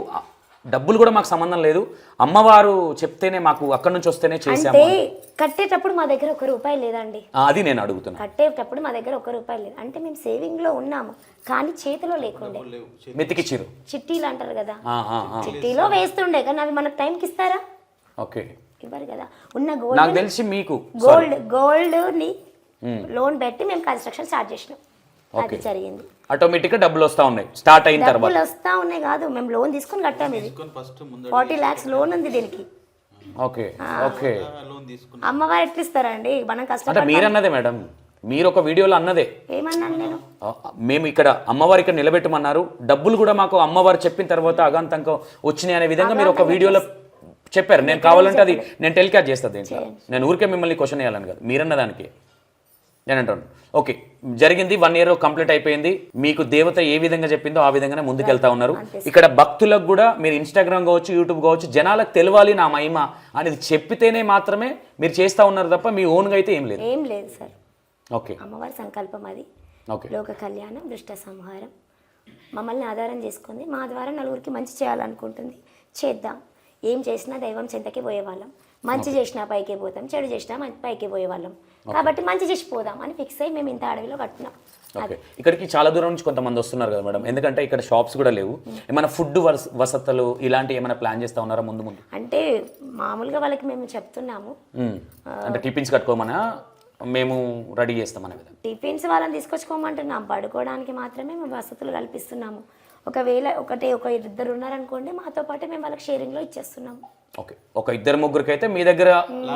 డబ్బులు కూడా మాకు సంబంధం లేదు, అమ్మవారు చెప్తేనే మాకు అక్కడి నుంచి వస్తేనే చేసాము. అంటే కట్టేటప్పుడు మా దగ్గర ₹1 లేదండి. అది నేను అడుగుతున్నా. కట్టేటప్పుడు మా దగ్గర ₹1 లేదు, అంటే మేము సేవింగ్ లో ఉన్నాము కానీ చేతిలో లేకుండే. మెతికిచ్చిరు చిట్టీలు అంటారు కదా, చిట్టీలో వేస్తుండే, కానీ అవి మనకు టైంకి ఇస్తారా? ఓకే, ఇవ్వరు కదా. ఉన్న నాకు తెలిసి మీకు గోల్డ్ ని లోన్ పెట్టి మేము కన్స్ట్రక్షన్ స్టార్ట్ చేసినాం, అది జరిగింది. ఆటోమేటిక్గా డబ్బులు వస్తూ ఉన్నాయి స్టార్ట్ అయిన తర్వాత. డబ్బులు వస్తూ ఉన్నాయి కాదు, మేము లోన్ తీసుకొని కట్టాము. ఇది 40 lakhs లోన్ ఉంది దీనికి. Okay okay. అమ్మవారు ఎట్లా ఇస్తారండి, మనం అంటే కష్టపడి. మీరన్నదే మేడం, మీరు ఒక వీడియోలో అన్నదే, ఏమన్నాను నేను? మేము ఇక్కడ అమ్మవారి ఇక్కడ నిలబెట్టమన్నారు, డబ్బులు కూడా మాకు అమ్మవారు చెప్పిన తర్వాత అగాంతంగా వచ్చినాయి అనే విధంగా మీరు ఒక వీడియోలో చెప్పారు. నేను కావాలంటే అది నేను టెలికాస్ట్ చేస్తాను దీంట్లో, నేను ఊరికే మిమ్మల్ని క్వశ్చన్ వేయాలని కాదు, మీరన్న దానికి నేను అంటాను. ఓకే, జరిగింది 1 year కంప్లీట్ అయిపోయింది, మీకు దేవత ఏ విధంగా చెప్పిందో ఆ విధంగానే ముందుకెళ్తా ఉన్నారు. ఇక్కడ భక్తులకు కూడా మీరు ఇన్స్టాగ్రామ్ కావచ్చు, యూట్యూబ్ కావచ్చు, జనాలకు తెలవాలి నా మహిమ అనేది చెప్పితేనే మాత్రమే మీరు చేస్తూ ఉన్నారు తప్ప మీ ఓన్గా అయితే ఏం లేదు. ఏం లేదు సార్. ఓకే, అమ్మవారి సంకల్పం అది. ఓకే. లోక కళ్యాణం, దుష్ట సంహారం, మమ్మల్ని ఆధారం చేసుకుంది, మా ద్వారా నలుగురికి మంచి చేయాలనుకుంటుంది, చేద్దాం. ఏం చేసినా దైవం చెంతకి పోయేవాళ్ళం, మంచి చేసినా పైకి పోతాం, చెడు చేసినా పైకి పోయేవాళ్ళం, కాబట్టి మంచి చేసి పోదాం అని ఫిక్స్ అయ్యి మేము ఇంత అడవిలో కట్టున్నాం. ఓకే, ఇక్కడికి చాలా దూరం నుంచి కొంతమంది వస్తున్నారు కదా మేడం, ఎందుకంటే ఇక్కడ షాప్స్ కూడా లేవు, ఏమైనా ఫుడ్ వసతులు ఇలాంటి ఏమైనా ప్లాన్ చేస్తా ఉన్నారా ముందు ముందు? అంటే మామూలుగా వాళ్ళకి మేము చెప్తున్నాము, అంటే టిఫిన్స్ కట్టుకోమన్నా మేము రెడీ చేస్తాం అనే విధంగా. టిఫిన్స్ వాళ్ళని తీసుకొచ్చుకోమంటున్నాం, పడుకోవడానికి మాత్రమే మేము వసతులు కల్పిస్తున్నాము. ఒకవేళ ఒక 2 ఉన్నారనుకోండి, మాతో పాటు మేము వాళ్ళకి షేరింగ్లో ఇచ్చేస్తున్నాము. ఓకే, ఒక 2-3 అయితే మీ దగ్గర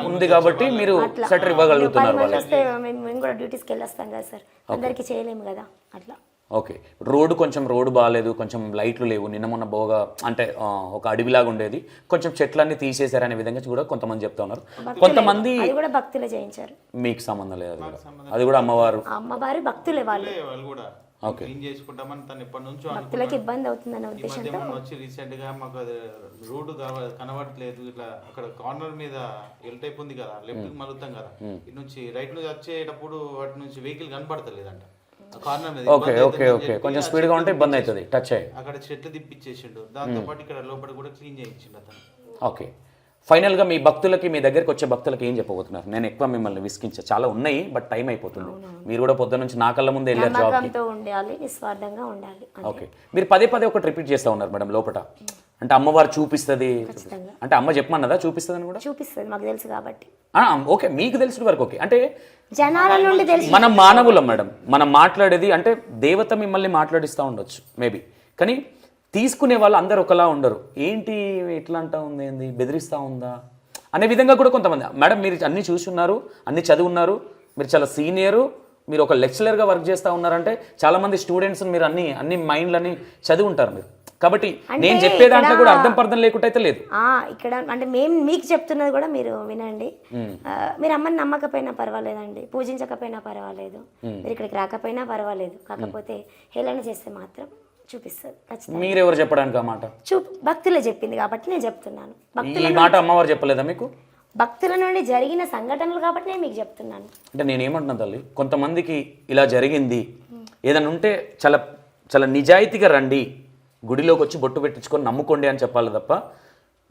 ఉంది కాబట్టి మీరు సెటర్ ఇవ్వగలుగుతున్నారు. మేము కూడా డ్యూటీస్కి వెళ్ళొస్తాం కదా సార్, అందరికీ చేయలేము కదా అట్లా. ఓకే, రోడ్డు బాగాలేదు, కొంచెం లైట్లు లేవు, నిన్న మొన్న బోగా అంటే ఒక అడవిలాగా ఉండేది, కొంచెం చెట్లన్నీ తీసేశారనే విధంగా కూడా కొంతమంది చెప్తా ఉన్నారు. కొంతమంది అది కూడా భక్తులే చేయించారు, మీకు సంబంధం లేదు, అది కూడా అమ్మవారు భక్తులే వాళ్ళు. ఓకే, క్లీన్ చేసుకుంటామని తను ఎప్పటి నుంచో భక్తులకు ఇబ్బంది అవుతుందన్న ఉద్దేశంతో వచ్చి రీసెంట్ గా మాకు అది రోడ్డు కనబడట్లేదు, ఇట్లా అక్కడ కార్నర్ మీద ఎల్ టైప్ ఉంది కదా, లెఫ్ట్ కి మలుగుతాం కదా, ఇటు నుంచి రైట్ నుంచి వచ్చేటప్పుడు వాటి నుంచి వెహికల్ కనబడతలేదంట కార్నర్ మీద. ఓకే ఓకే ఓకే, కొంచెం స్పీడ్ గా ఉంటే ఇబ్బంది అవుతుంది, టచ్ అయ్యి అక్కడ చెట్లు తిప్పించేసిండు, దాంతో పాటు ఇక్కడ లోపల కూడా క్లీన్ చేయించిండు అతను. ఓకే, ఫైనల్గా మీ భక్తులకి, మీ దగ్గరికి వచ్చే భక్తులకి ఏం చెప్పబోతున్నారు? నేను ఎక్కువ మిమ్మల్ని విసిగించా, చాలా ఉన్నాయి బట్ టైం అయిపోతుంది, మీరు కూడా పొద్దున్న నుంచి నా కళ్ళ ముందే వెళ్ళారు జాబ్కి. ఉండాలి, నిస్వార్థంగా ఉండాలి. ఓకే, మీరు పదే ఒకటి రిపీట్ చేస్తూ ఉన్నారు మేడం లోపల, అంటే అమ్మవారు చూపిస్తుంది ఖచ్చితంగా. అంటే అమ్మ చెప్పమన్నదా చూపిస్తుందని కూడా చూపిస్తుంది, మాకు తెలుసు కాబట్టి. ఓకే, మీకు తెలిసిన వరకు ఓకే. అంటే జనాల నుండి తెలుసు. మనం మానవులం మేడం, మనం మాట్లాడేది అంటే దేవత మిమ్మల్ని మాట్లాడిస్తూ ఉండొచ్చు మేబీ, కానీ తీసుకునే వాళ్ళు అందరు ఒకలా ఉండరు. ఏంటి ఇట్లా అంటా ఉంది, ఏంది బెదిరిస్తూ ఉందా అనే విధంగా కూడా కొంతమంది. మేడం మీరు అన్నీ చూసి ఉన్నారు, అన్నీ చదివి ఉన్నారు, మీరు చాలా సీనియరు, మీరు ఒక లెక్చరర్గా వర్క్ చేస్తూ ఉన్నారంటే చాలామంది స్టూడెంట్స్ మీరు అన్ని మైండ్లన్నీ చదివి ఉంటారు మీరు. కాబట్టి నేను చెప్పే దాంట్లో కూడా అర్థం పర్థం లేకుండా అయితే లేదు. ఇక్కడ అంటే మేము మీకు చెప్తున్నది కూడా మీరు వినండి. మీరు అమ్మని నమ్మకపోయినా పర్వాలేదండి, పూజించకపోయినా పర్వాలేదు, మీరు ఇక్కడికి రాకపోయినా పర్వాలేదు, కాకపోతే హేళన చేస్తే మాత్రం చూపిస్తుంది ఖచ్చితంగా. మీరెవరు చెప్పడానికి ఆ మాట? భక్తులే చెప్పింది కాబట్టి నేను చెప్తున్నాను. ఈ మాట అమ్మవారు చెప్పలేదా మీకు? భక్తుల నుండి జరిగిన సంఘటనలు కాబట్టి నేను మీకు చెప్తున్నాను. అంటే నేనేమంటున్నా తల్లి, కొంతమందికి ఇలా జరిగింది ఏదైనా ఉంటే చాలా చాలా నిజాయితీగా రండి, గుడిలోకి వచ్చి బొట్టు పెట్టించుకొని నమ్ముకోండి అని చెప్పాలి తప్ప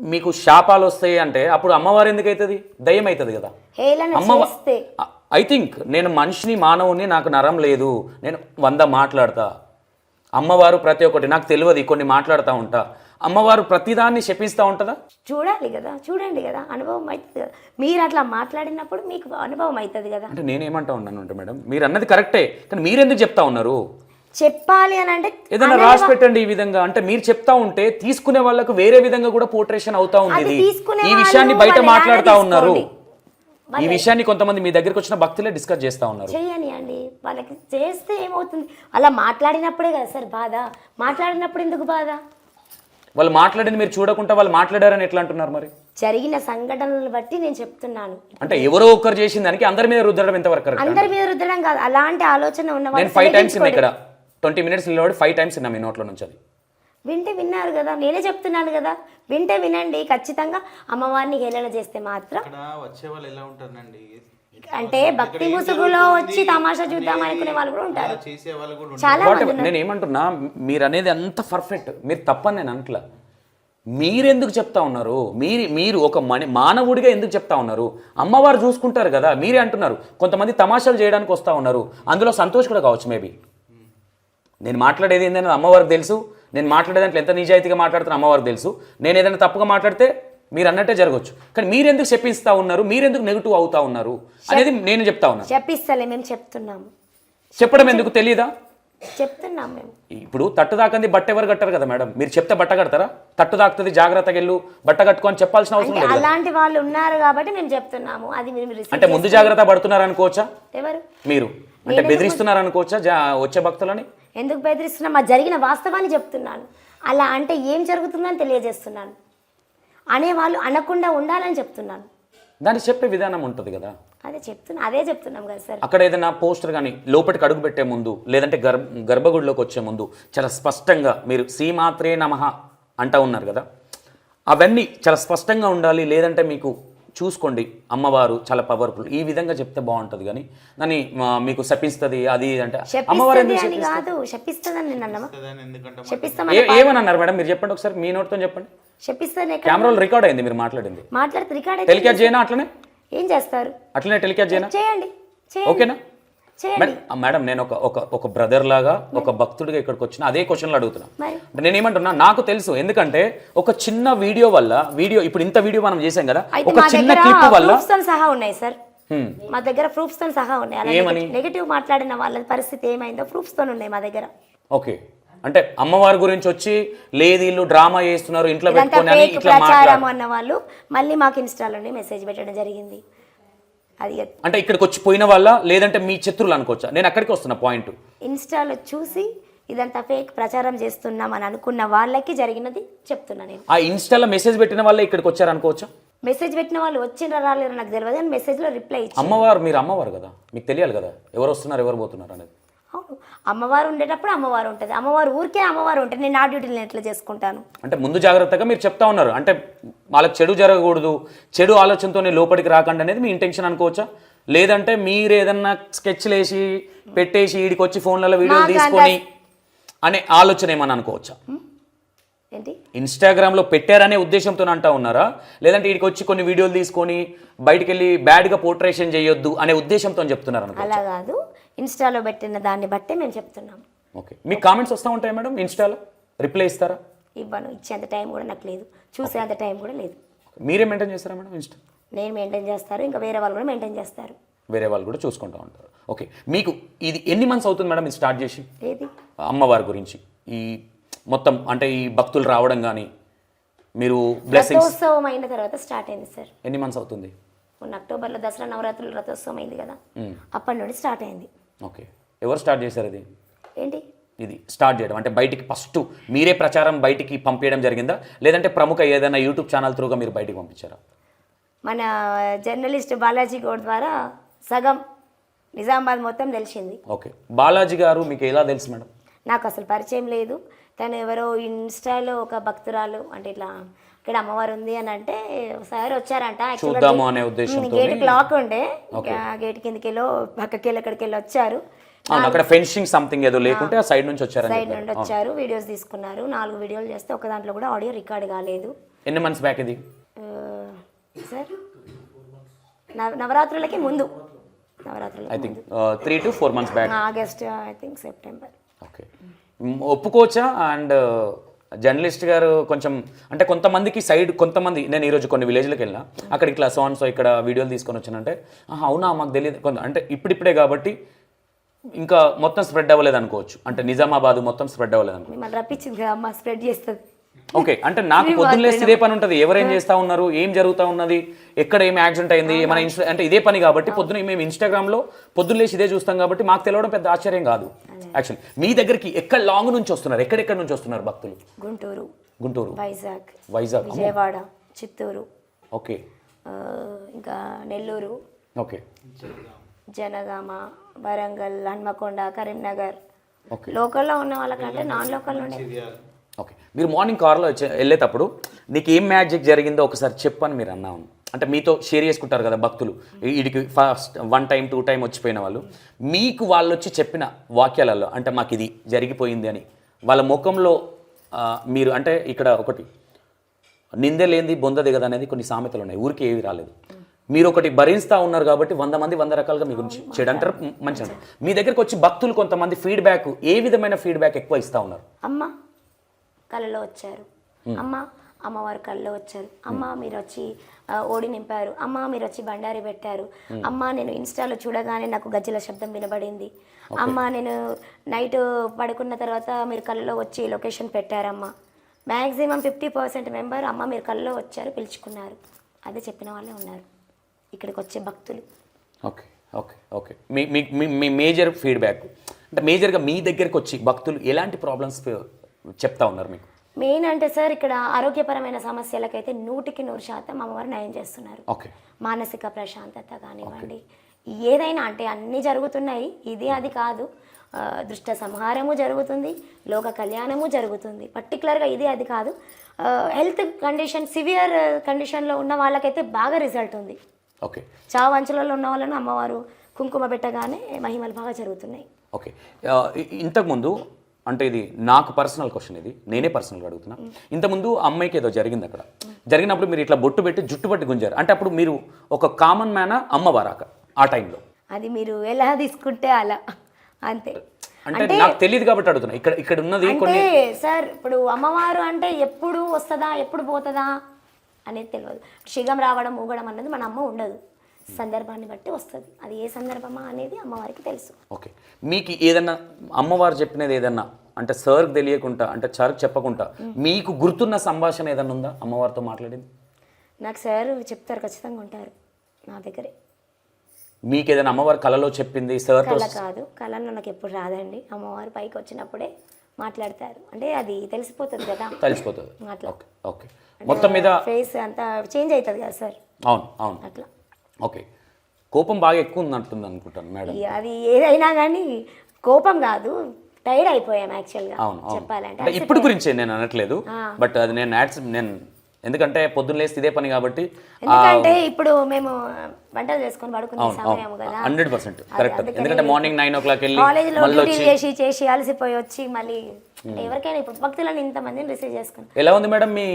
మీకు శాపాలు వస్తాయి అంటే అప్పుడు అమ్మవారు ఎందుకు అవుతుంది? దయ్యం అవుతుంది కదా. ఐ థింక్ నేను మనిషిని మానవుని, నాకు నరం లేదు, నేను 100 మాట్లాడతా. అమ్మవారు ప్రతి ఒక్కటి నాకు తెలియదు, కొన్ని మాట్లాడుతూ ఉంటా. అమ్మవారు ప్రతిదాన్ని శపిస్తూ ఉంటుందా? చూడాలి కదా, చూడండి కదా, అనుభవం అవుతుంది కదా. మీరు అట్లా మాట్లాడినప్పుడు మీకు అనుభవం అవుతుంది కదా. అంటే నేనేమంటా ఉన్నాను అంటే మేడం, మీరు అన్నది కరెక్టే, కానీ మీరెందుకు చెప్తా ఉన్నారు? చెప్పాలి అని అంటే ఏదైనా రాసి పెట్టండి ఈ విధంగా. అంటే మీరు చెప్తా ఉంటే తీసుకునే వాళ్ళకు వేరే విధంగా కూడా పోర్ట్రేషన్ అవుతా ఉంది. ఈ విషయాన్ని బయట మాట్లాడుతూ ఉన్నారు. ఈ విషయాన్ని కొంతమంది మీ దగ్గరికి వచ్చిన భక్తులే డిస్కస్ చేస్తా ఉన్నారు. చెయ్యని అండి, వాళ్ళకి చేస్తే ఏమవుతుంది? అలా మాట్లాడినప్పుడే కదా సార్ బాధ. మాట్లాడినప్పుడు ఎందుకు బాధ? వాళ్ళు మాట్లాడింది మీరు చూడకుండా వాళ్ళు మాట్లాడారని ఎట్లా అంటున్నారు మరి? జరిగిన సంఘటనలు బట్టి నేను చెప్తున్నాను. అంటే ఎవరో ఒక్కరు చేసిన దానికి అందరి మీద రుద్దడం ఎంతవరకు కరెక్ట్? అందరి మీద రుద్దడం కాదు, అలాంటి ఆలోచన ఉన్న నేను 5 టైమ్స్ ఇక్కడ 20 minutes నిలబడి 5 times విన్నా మీ నోట్లో నుంచి. అది వింటే విన్నారు కదా, నేనే చెప్తున్నాను కదా, వింటే వినండి. ఖచ్చితంగా అమ్మవారిని హేళన చేస్తే మాత్రం వచ్చే వాళ్ళు ఎలా ఉంటారండి అంటే భక్తి ముసుగులో వచ్చి తమాషా చూద్దాం అనుకునే వాళ్ళు కూడా ఉంటారు, చాలా మంది. నేను ఏమంటున్నా, మీరు అనేది అంత పర్ఫెక్ట్, మీరు తప్పని నేను అంటలా. మీరెందుకు చెప్తా ఉన్నారు? మీరు ఒక మానవుడిగా ఎందుకు చెప్తా ఉన్నారు? అమ్మవారు చూసుకుంటారు కదా. మీరే అంటున్నారు కొంతమంది తమాషాలు చేయడానికి వస్తూ ఉన్నారు, అందులో సంతోష్ కూడా కావచ్చు మేబీ. నేను మాట్లాడేది ఏంటంటే అమ్మవారికి తెలుసు, నేను మాట్లాడేదాంట్లో ఎంత నిజాయితీగా మాట్లాడుతున్నా అమ్మవారికి తెలుసు. నేను ఏదైనా తప్పుగా మాట్లాడితే మీరు అన్నట్టే జరగవచ్చు, కానీ మీరెందుకు చెప్పిస్తా ఉన్నారు, మీరెందుకు నెగిటివ్ అవుతా ఉన్నారు అనేది నేను చెప్తా ఉన్నాను. చెప్పిస్తలే, మేము చెప్తున్నాము. చెప్పడం ఎందుకు తెలియదా? చెప్తున్నాం మేము. ఇప్పుడు తట్టు దాకంది బట్ట ఎవరు కట్టారు కదా మేడం, మీరు చెప్తే బట్ట కడతారా? తట్టు దాకుతుంది జాగ్రత్తగా వెళ్ళు బట్ట కట్టుకొని చెప్పాల్సిన అవసరం లేదు. అలాంటి వాళ్ళు ఉన్నారు కాబట్టి మేము చెప్తున్నాము. అది అంటే ముందు జాగ్రత్త పడుతున్నారు అనుకోవచ్చా? ఎవరు? మీరు. అంటే బెదిరిస్తున్నారు అనుకోవచ్చా వచ్చే భక్తులని? ఎందుకు బెదిరిస్తున్నా? మా జరిగిన వాస్తవాన్ని చెప్తున్నాను. అలా అంటే ఏం జరుగుతుందని తెలియజేస్తున్నాను. అనేవాళ్ళు అనకుండా ఉండాలని చెప్తున్నాను. దాన్ని చెప్పే విధానం ఉంటుంది కదా. అదే చెప్తున్నాం కదా సార్. అక్కడ ఏదైనా పోస్టర్ కానీ లోపలికి అడుగు పెట్టే ముందు లేదంటే గర్భగుడిలోకి వచ్చే ముందు చాలా స్పష్టంగా మీరు శ్రీమాత్రే నమః అంటూ ఉన్నారు కదా, అవన్నీ చాలా స్పష్టంగా ఉండాలి. లేదంటే మీకు చూసుకోండి అమ్మవారు చాలా పవర్ఫుల్, ఈ విధంగా చెప్తే బాగుంటుంది. కానీ దాన్ని మీకు శపిస్తుంది అది అంటే అమ్మవారు ఏమని అన్నారు మేడం? మీరు చెప్పండి ఒకసారి, మీ నోటితో చెప్పండి. కెమెరాలో రికార్డ్ అయింది మీరు మాట్లాడింది. టెలికాస్ట్ చేయనా? అట్లనే ఏం చేస్తారు? అట్లనే టెలికాస్ట్ చేయనా? చేయండి. ఓకేనా మేడం? నేను ఒక బ్రదర్ లాగా ఒక భక్తుడిగా ఇక్కడికి వచ్చిన అదే క్వశ్చన్లు అడుగుతున్నా. నేను ఏమంటున్నా, నాకు తెలుసు. ఎందుకంటే ఒక చిన్న వీడియో వల్ల, ఇప్పుడు ఇంత వీడియో మనం చేసాం కదా, ఒక చిన్న క్లిప్ వల్ల సహా ఉన్నాయి సార్, మా దగ్గర ప్రూఫ్స్ తో సహా ఉన్నాయి. నెగటివ్ మాట్లాడిన వాళ్ళ పరిస్థితి ఏమైందో ప్రూఫ్స్ తో ఉన్నాయి మా దగ్గర. ఓకే, అంటే అమ్మవారి గురించి వచ్చి లేదు వీళ్ళు డ్రామా చేస్తున్నారు ఇంట్లో పెట్టుకొని అని ఇట్లా ప్రచారం అన్న వాళ్ళు మళ్ళీ మాకు ఇన్స్టాలోనే మెసేజ్ పెట్టడం జరిగింది. అది అంటే ఇక్కడికి వచ్చి పోయిన వాళ్ళ లేదంటే మీ శత్రువులు అనుకోవచ్చా? నేను అక్కడికి వస్తున్న పాయింట్, ఇన్స్టాలో చూసి ఇదంతా ఫేక్ ప్రచారం చేస్తున్నాం అని అనుకున్న వాళ్ళకి జరిగినది చెప్తున్నా నేను. ఆ ఇన్స్టాలో మెసేజ్ పెట్టిన వాళ్ళే ఇక్కడికి వచ్చారు అనుకోవచ్చా? మెసేజ్ పెట్టిన వాళ్ళు వచ్చిన రాలేరు నాకు తెలియదు, కానీ మెసేజ్ లో రిప్లై ఇచ్చి అమ్మవారు, మీరు అమ్మవారు కదా, మీకు తెలియాలి కదా ఎవరు వస్తున్నారు ఎవరు పోతున్నారు అనేది. అవును, అమ్మవారు ఉండేటప్పుడు అమ్మవారు ఉంటుంది. అమ్మవారు ఊరికే అమ్మవారు ఉంటుంది. నేను నా డ్యూటీని ఎట్లా చేసుకుంటాను? అంటే ముందు జాగ్రత్తగా మీరు చెప్తా ఉన్నారు, అంటే వాళ్ళకి చెడు జరగకూడదు, చెడు ఆలోచనతోనే లోపలికి రాకండి అనేది మీ ఇంటెన్షన్ అనుకోవచ్చా? లేదంటే మీరు ఏదన్నా స్కెచ్లు వేసి పెట్టేసి వీడికి వచ్చి ఫోన్లలో వీడియోలు తీసుకొని అనే ఆలోచన ఏమని అనుకోవచ్చా? ఏంటి ఇన్స్టాగ్రామ్లో పెట్టారనే ఉద్దేశంతో అంటా ఉన్నారా? లేదంటే వీడికి వచ్చి కొన్ని వీడియోలు తీసుకొని బయటికి వెళ్ళి బ్యాడ్గా పోర్ట్రేషన్ చేయొద్దు అనే ఉద్దేశంతో చెప్తున్నారు? అలా కాదు, ఇన్స్టాలో పెట్టిన దాన్ని బట్టే మేము చెప్తున్నాం. ఓకే, మీకు కామెంట్స్ వస్తూ ఉంటాయి మేడం? ఇన్స్టాలో రిప్లై ఇస్తారా? ఇవ్వను, ఇచ్చేంత టైం కూడా నాకు లేదు, చూసేంత టైం కూడా లేదు. మీరే మెయింటైన్ చేస్తారా మేడం ఇన్స్టా? నేను మెయింటైన్ చేస్తారు, ఇంకా వేరే వాళ్ళు కూడా మెయింటైన్ చేస్తారు. వేరే వాళ్ళు కూడా చూసుకుంటూ ఉంటారు. ఓకే, మీకు ఇది ఎన్ని మంత్స్ అవుతుంది మేడం ఇది స్టార్ట్ చేసి? ఏది అమ్మవారి గురించి ఈ మొత్తం అంటే ఈ భక్తులు రావడం కానీ మీరు బ్లెస్సింగ్స్ రథోత్సవం అయిన తర్వాత స్టార్ట్ అయింది సార్. ఎన్ని మంత్స్ అవుతుంది? మొన్న అక్టోబర్లో దసరా నవరాత్రులు రథోత్సవం అయింది కదా, అప్పటి నుండి స్టార్ట్ అయింది. ఓకే, ఎవరు స్టార్ట్ చేశారు అది? ఏంటి ఇది స్టార్ట్ చేయడం అంటే బయటికి ఫస్ట్ మీరే ప్రచారం బయటికి పంపించడం జరిగిందా, లేదంటే ప్రముఖ ఏదైనా యూట్యూబ్ ఛానల్ త్రూగా మీరు బయటికి పంపించారా? మన జర్నలిస్ట్ బాలాజీ గౌడ్ ద్వారా సగం నిజామాబాద్ మొత్తం తెలిసింది. ఓకే, బాలాజీ గారు మీకు ఎలా తెలుసు మేడం? నాకు అసలు పరిచయం లేదు. తను ఎవరో ఇన్స్టాలో ఒక భక్తురాలు అంటే ఇట్లా ఇక్కడ అమ్మవారు ఉంది అని అంటే ఒకసారి వచ్చారంట. చూద్దాము అనే ఉద్దేశంతో గేట్ క్లాక్ ఉండే, గేట్ కిందకి వెళ్ళో పక్కకి వెళ్ళి అక్కడికి వెళ్ళి వచ్చారు. అక్కడ ఫెన్సింగ్ సంథింగ్ ఏదో లేకుంటే ఆ సైడ్ నుంచి వచ్చారు. సైడ్ నుండి వచ్చారు, వీడియోస్ తీసుకున్నారు. 4 వీడియోలు చేస్తే ఒక దాంట్లో కూడా ఆడియో రికార్డ్ కాలేదు. ఎన్ని మంత్స్ బ్యాక్ ఇది సార్? నవరాత్రులకి ముందు, నవరాత్రులకి I think 3 to 4 months back. August, I think September. Okay, ఒప్పుకోవచ్చా? అండ్ జర్నలిస్ట్ గారు కొంచెం అంటే కొంతమందికి సైడ్, కొంతమంది నేను ఈరోజు కొన్ని విలేజ్లకు వెళ్ళినా అక్కడ ఇట్లా సో ఇక్కడ వీడియోలు తీసుకొని వచ్చానంటే అవునా మాకు తెలియదు కొంత అంటే ఇప్పుడిప్పుడే కాబట్టి ఇంకా మొత్తం స్ప్రెడ్ అవ్వలేదు అనుకోవచ్చు. అంటే నిజామాబాద్ మొత్తం స్ప్రెడ్ అవ్వలేదు అనుకో. మిమ్మల్ని రప్పించింది కదా అమ్మ, స్ప్రెడ్ చేస్తుంది. ఓకే, అంటే నాకు పొద్దున్నేసి ఇదే పని ఉంటుంది, ఎవరేం చేస్తా ఉన్నారు, ఏం జరుగుతూ ఉన్నది, ఎక్కడ ఏం యాక్సిడెంట్ అయింది, ఏమైనా అంటే ఇదే పని కాబట్టి పొద్దున మేము ఇన్స్టాగ్రామ్లో పొద్దున్నేసి ఇదే చూస్తాం కాబట్టి మాకు తెలియడం పెద్ద ఆశ్చర్యం కాదు. యాక్చువల్లీ మీ దగ్గరికి ఎక్కడ లాంగ్ నుంచి వస్తున్నారు, ఎక్కడెక్కడ నుంచి వస్తున్నారు భక్తులు? గుంటూరు, వైజాగ్, విజయవాడ, చిత్తూరు, ఓకే, ఇంకా నెల్లూరు, ఓకే, జనగామ, వరంగల్, హన్మకొండ, కరీంనగర్. ఓకే, లోకల్లో ఉన్న వాళ్ళకంటే నాన్ లోకల్ నుండి. ఓకే, మీరు మార్నింగ్ కార్లో వెళ్ళేటప్పుడు నీకు ఏం మ్యాజిక్ జరిగిందో ఒకసారి చెప్పని మీరు అన్నాను. అంటే మీతో షేర్ చేసుకుంటారు కదా భక్తులు, వీడికి ఫస్ట్ 1 time 2 time వచ్చిపోయిన వాళ్ళు, మీకు వాళ్ళు వచ్చి చెప్పిన వాక్యాలలో అంటే మాకు ఇది జరిగిపోయింది అని వాళ్ళ ముఖంలో మీరు అంటే ఇక్కడ ఒకటి నిందే లేనిది బొందది కదా అనేది కొన్ని సామెతలు ఉన్నాయి, ఊరికి ఏవి రాలేదు. మీరు ఒకటి భరిస్తూ ఉన్నారు కాబట్టి 100 మంది 100 రకాలుగా మీ గురించి చెడు అంటారు, మంచి అంటారు. మీ దగ్గరకు వచ్చి భక్తులు కొంతమంది ఫీడ్బ్యాక్, ఏ విధమైన ఫీడ్బ్యాక్ ఎక్కువ ఇస్తూ ఉన్నారు? అమ్మ కళ్ళలో వచ్చారు, అమ్మ అమ్మవారు కళ్ళలో వచ్చారు, అమ్మ మీరు వచ్చి ఓడి నింపారు, అమ్మ మీరు వచ్చి బండారి పెట్టారు, అమ్మ నేను ఇన్స్టాలో చూడగానే నాకు గజ్జల శబ్దం వినబడింది, అమ్మ నేను నైట్ పడుకున్న తర్వాత మీరు కళ్ళలో వచ్చి లొకేషన్ పెట్టారమ్మ. మ్యాక్సిమం 50% మెంబర్ అమ్మ మీరు కళ్ళలో వచ్చారు, పిలుచుకున్నారు, అదే చెప్పిన వాళ్ళే ఉన్నారు ఇక్కడికి వచ్చే భక్తులు. ఓకే, ఓకే, ఓకే, మీ మేజర్ ఫీడ్బ్యాక్ అంటే మేజర్గా మీ దగ్గరికి వచ్చి భక్తులు ఎలాంటి ప్రాబ్లమ్స్ చెప్తా ఉన్నారు మీకు? మెయిన్ అంటే సార్ ఇక్కడ ఆరోగ్యపరమైన సమస్యలకైతే 100% అమ్మవారు న్యాయం చేస్తున్నారు. ఓకే, మానసిక ప్రశాంతత కానివ్వండి, ఏదైనా అంటే అన్నీ జరుగుతున్నాయి, ఇది అది కాదు, దృష్ట సంహారము జరుగుతుంది, లోక కళ్యాణము జరుగుతుంది. పర్టికులర్గా ఇది అది కాదు, హెల్త్ కండిషన్ సివియర్ కండిషన్లో ఉన్న వాళ్ళకైతే బాగా రిజల్ట్ ఉంది. ఓకే, చావు అంచులలో ఉన్న వాళ్ళను అమ్మవారు కుంకుమ పెట్టగానే మహిమలు బాగా జరుగుతున్నాయి. ఓకే, ఇంతకుముందు అంటే ఇది నాకు పర్సనల్ క్వశ్చన్, ఇది నేనే పర్సనల్గా అడుగుతున్నా. ఇంతకుముందు అమ్మాయికి ఏదో జరిగింది, అక్కడ జరిగినప్పుడు మీరు ఇట్లా బొట్టు పెట్టి జుట్టు పట్టి గుంజారు అంటే అప్పుడు మీరు ఒక కామన్ మ్యానా అమ్మవారాక ఆ టైంలో? అది మీరు ఎలా తీసుకుంటే అలా అంతే. అంటే నాకు తెలియదు కాబట్టి అడుగుతున్నా. ఇక్కడ ఉన్నది అంటే సార్ ఇప్పుడు అమ్మవారు అంటే ఎప్పుడు వస్తుందా ఎప్పుడు పోతుందా అనేది తెలియదు. శిగం రావడం ఊగడం అన్నది మన అమ్మ ఉండదు, సందర్భాన్ని బట్టి వస్తుంది. అది ఏ సందర్భమా అనేది అమ్మవారికి తెలుసు. ఓకే, మీకు ఏదన్నా అమ్మవారు చెప్పినది ఏదన్నా అంటే సార్కి తెలియకుండా అంటే సార్కి చెప్పకుండా మీకు గుర్తున్న సంభాషణ ఏదన్నా ఉందా అమ్మవారితో మాట్లాడింది? నాకు సార్ చెప్తారు, ఖచ్చితంగా ఉంటారు నా దగ్గరే. మీకు ఏదైనా అమ్మవారు కళలో చెప్పింది సార్? కళ కాదు, కళలో నాకు ఎప్పుడు రాదండి, అమ్మవారు పైకి వచ్చినప్పుడే మాట్లాడతారు. అంటే అది తెలిసిపోతుంది కదా, తెలిసిపోతుంది అట్లా. ఓకే, ఓకే, మొత్తం మీద ఫేస్ అంతా చేంజ్ అవుతుంది కదా సార్. అవును, అవును, అట్లా. ఓకే, కోపం బాగా ఎక్కువ ఉందంటుంది అనుకుంటాను మేడం. అది ఏదైనా కానీ కోపం కాదు, టైర్డ్ అయిపోయాం యాక్చువల్గా చెప్పాలంటే. ఇప్పుడు గురించి నేను అనట్లేదు, బట్ అది నేను ఎందుకంటే పొద్దున్న లేస్తే ఇదే పని కాబట్టి. ఎందుకంటే ఇప్పుడు మేము వంటలు చేసుకొని పడుకునే సమయం కదా. 100% కరెక్ట్. ఎందుకంటే మార్నింగ్ 9 o'clock వెళ్ళి కాలేజ్లో డ్యూటీ చేసి అలసిపోయి వచ్చి మళ్ళీ ఎవరికైనా ఇప్పుడు భక్తులను ఇంతమందిని రిసీవ్ చేసుకున్నాం. ఎలా ఉంది మేడం మీ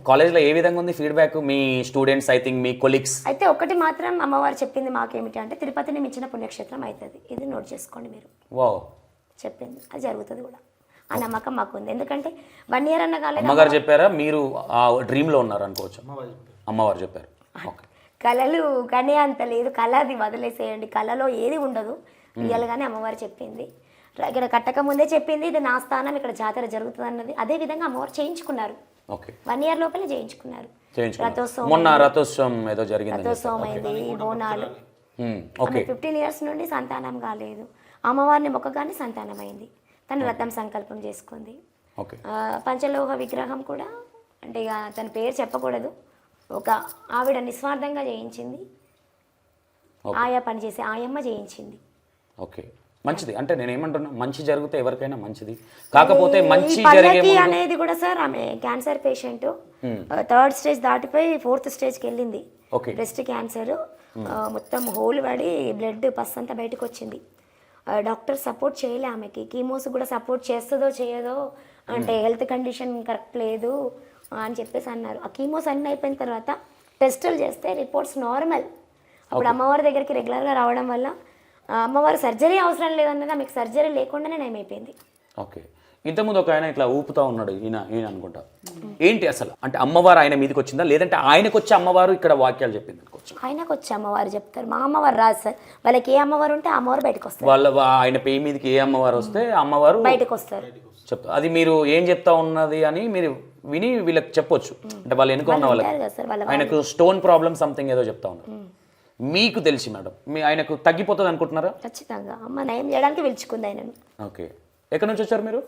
కాలేజ్లో, ఏ విధంగా ఉంది feedback me students, I think me colleagues? అయితే ఒకటి మాత్రం అమ్మవారు చెప్పింది మాకేమిటి అంటే తిరుపతిని మించిన పుణ్యక్షేత్రం అవుతుంది, ఇది నోట్ చేసుకోండి మీరు. వావ్, చెప్పింది అది జరుగుతుంది కూడా. ఆ నమ్మకం మాకు ఉంది. ఎందుకంటే 1 year అన్న కాలేదు. అమ్మగారు చెప్పారా, మీరు ఆ డ్రీమ్లో ఉన్నారు అనుకోవచ్చు? అమ్మవారు చెప్పారు. ఓకే. కళలు కనే అంత లేదు, కళది వదిలేసేయండి, కళలో ఏది ఉండదు, రియల్గానే అమ్మవారు చెప్పింది. ఇక్కడ కట్టక ముందే చెప్పింది, ఇది నా స్థానం, ఇక్కడ జాతర జరుగుతుంది అన్నది. అదే విధంగా అమ్మవారు చేయించుకున్నారు. ఓకే. 1 year లోపలే చేయించుకున్నారు. రథోత్సవం, మొన్న రథోత్సవం ఏదో జరిగింది. రథోత్సవం అయింది, బోనాలు. ఓకే. 15 years నుండి సంతానం కాలేదు. అమ్మవారిని మొక్కగానే సంతానం అయింది. తను రథం సంకల్పం చేసుకుంది. ఓకే. పంచలోహ విగ్రహం కూడా, అంటే ఇక తన పేరు చెప్పకూడదు, ఒక ఆవిడ నిస్వార్థంగా చేయించింది. ఆయా పని చేసి ఆయమ్మ చేయించింది. ఓకే, మంచిది. అంటే నేను ఏమంటున్నా, మంచి జరిగితే ఎవరికైనా మంచిది. కాకపోతే మంచి జరిగే అనేది కూడా సార్, ఆమె క్యాన్సర్ పేషెంట్, 3rd stage దాటిపోయి 4th stage వెళ్ళింది. బ్రెస్ట్ క్యాన్సర్, మొత్తం హోల్ పడి బ్లడ్ పస్ అంతా బయటకు వచ్చింది. డాక్టర్ సపోర్ట్ చేయలే ఆమెకి. కీమోస్ కూడా సపోర్ట్ చేస్తుందో చేయదో, అంటే హెల్త్ కండిషన్ కరెక్ట్ లేదు అని చెప్పేసి అన్నారు. ఆ కీమోస్ అన్నీ అయిపోయిన తర్వాత టెస్టులు చేస్తే రిపోర్ట్స్ నార్మల్. అప్పుడు అమ్మవారి దగ్గరికి రెగ్యులర్గా రావడం వల్ల అమ్మవారు సర్జరీ అవసరం లేదన్నది ఆమెకు సర్జరీ లేకుండానే నయమైపోయింది. ఓకే. ఇంతకుముందు ఒక ఆయన ఇట్లా ఊపుతా ఉన్నాడు, ఈయన అనుకుంటా. ఏంటి అసలు, అంటే అమ్మవారు ఆయన మీదకి వచ్చిందా, లేదంటే ఆయనకు వచ్చి అమ్మవారు ఇక్కడ వాక్యాలు చెప్పింది అనుకోవచ్చు? ఆయనకు వచ్చి అమ్మవారు చెప్తారు, మా అమ్మవారు రాదు సార్. వాళ్ళకి ఏ అమ్మవారు ఉంటే ఆ అమ్మవారు బయటకు వస్తారు. ఆయన పేరు మీదకి ఏ అమ్మవారు వస్తే అమ్మవారు బయటకు వస్తారు. చెప్తా. అది మీరు ఏం చెప్తా ఉన్నది అని మీరు విని వీళ్ళకి చెప్పొచ్చు. అంటే వాళ్ళు ఎన్నుకున్న వాళ్ళకి ఆయనకు స్టోన్ ప్రాబ్లమ్ సంథింగ్ ఏదో చెప్తా ఉన్నారు. మీకు తెలిసి మేడం, ఆయనకు తగ్గిపోతుంది అనుకుంటున్నారా? ఖచ్చితంగా అమ్మ నయం చేయడానికి పిలుచుకుంది ఆయనను. ఓకే. ఎక్కడి నుంచి వచ్చారు మీరు?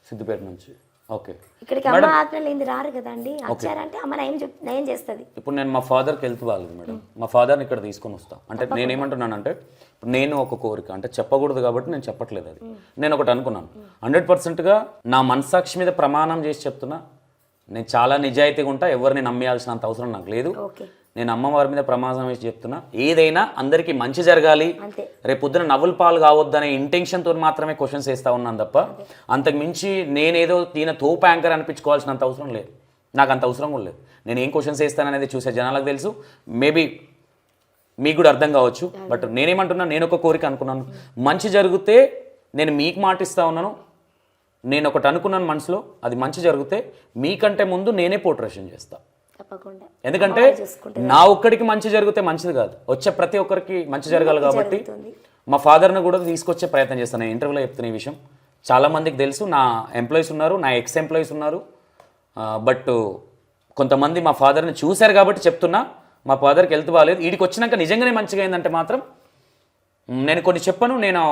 సిద్దిపేట నుంచి. ఓకే. ఇక్కడికి అమ్మ ఆజ్ఞలు ఏంది రారు కదండి, వచ్చారంటే అమ్మ నయం చేస్తుంది. ఇప్పుడు నేను మా ఫాదర్కి హెల్త్ బాగాలేదు మేడం, మా ఫాదర్ని ఇక్కడ తీసుకొని వస్తాను. అంటే నేనేమంటున్నానంటే, ఇప్పుడు నేను ఒక కోరిక, అంటే చెప్పకూడదు కాబట్టి నేను చెప్పట్లేదు. అది నేను ఒకటి అనుకున్నాను, 100%గా నా మనసాక్షి మీద ప్రమాణం చేసి చెప్తున్నా, నేను చాలా నిజాయితీగా ఉంటా, ఎవరిని నమ్మేయాల్సినంత అవసరం నాకు లేదు. నేను అమ్మవారి మీద ప్రమాదం వేసి చెప్తున్నా, ఏదైనా అందరికీ మంచి జరగాలి, రేపు పొద్దున నవ్వుల పాలు కావద్దనే ఇంటెన్షన్తో మాత్రమే క్వశ్చన్స్ వేస్తూ ఉన్నాను తప్ప, అంతకు మించి నేనేదో ఈయన తోపు యాంకర్ అనిపించుకోవాల్సినంత అవసరం లేదు. నాకు అంత అవసరం కూడా లేదు. నేను ఏం క్వశ్చన్స్ వేస్తాననేది చూసే జనాలకు తెలుసు, మేబీ మీకు కూడా అర్థం కావచ్చు. బట్ నేనేమంటున్నా, నేను ఒక కోరిక అనుకున్నాను, మంచి జరిగితే నేను మీకు మాటిస్తూ ఉన్నాను. నేను ఒకటి అనుకున్నాను మనసులో, అది మంచి జరిగితే మీకంటే ముందు నేనే పోర్ట్రేషన్ చేస్తాను. ఎందుకంటే నా ఒక్కడికి మంచి జరిగితే మంచిది కాదు, వచ్చే ప్రతి ఒక్కరికి మంచి జరగాలి. కాబట్టి మా ఫాదర్ని కూడా తీసుకొచ్చే ప్రయత్నం చేస్తాను. నేను ఇంటర్వ్యూలో చెప్తున్న ఈ విషయం చాలామందికి తెలుసు. నా ఎంప్లాయీస్ ఉన్నారు, నా ఎక్స్ ఎంప్లాయీస్ ఉన్నారు. బట్ కొంతమంది మా ఫాదర్ని చూశారు కాబట్టి చెప్తున్నా, మా ఫాదర్కి హెల్త్ బాగాలేదు, వీడికి వచ్చినాక నిజంగానే మంచిగా అయిందంటే మాత్రం నేను కొన్ని చెప్పను. నేను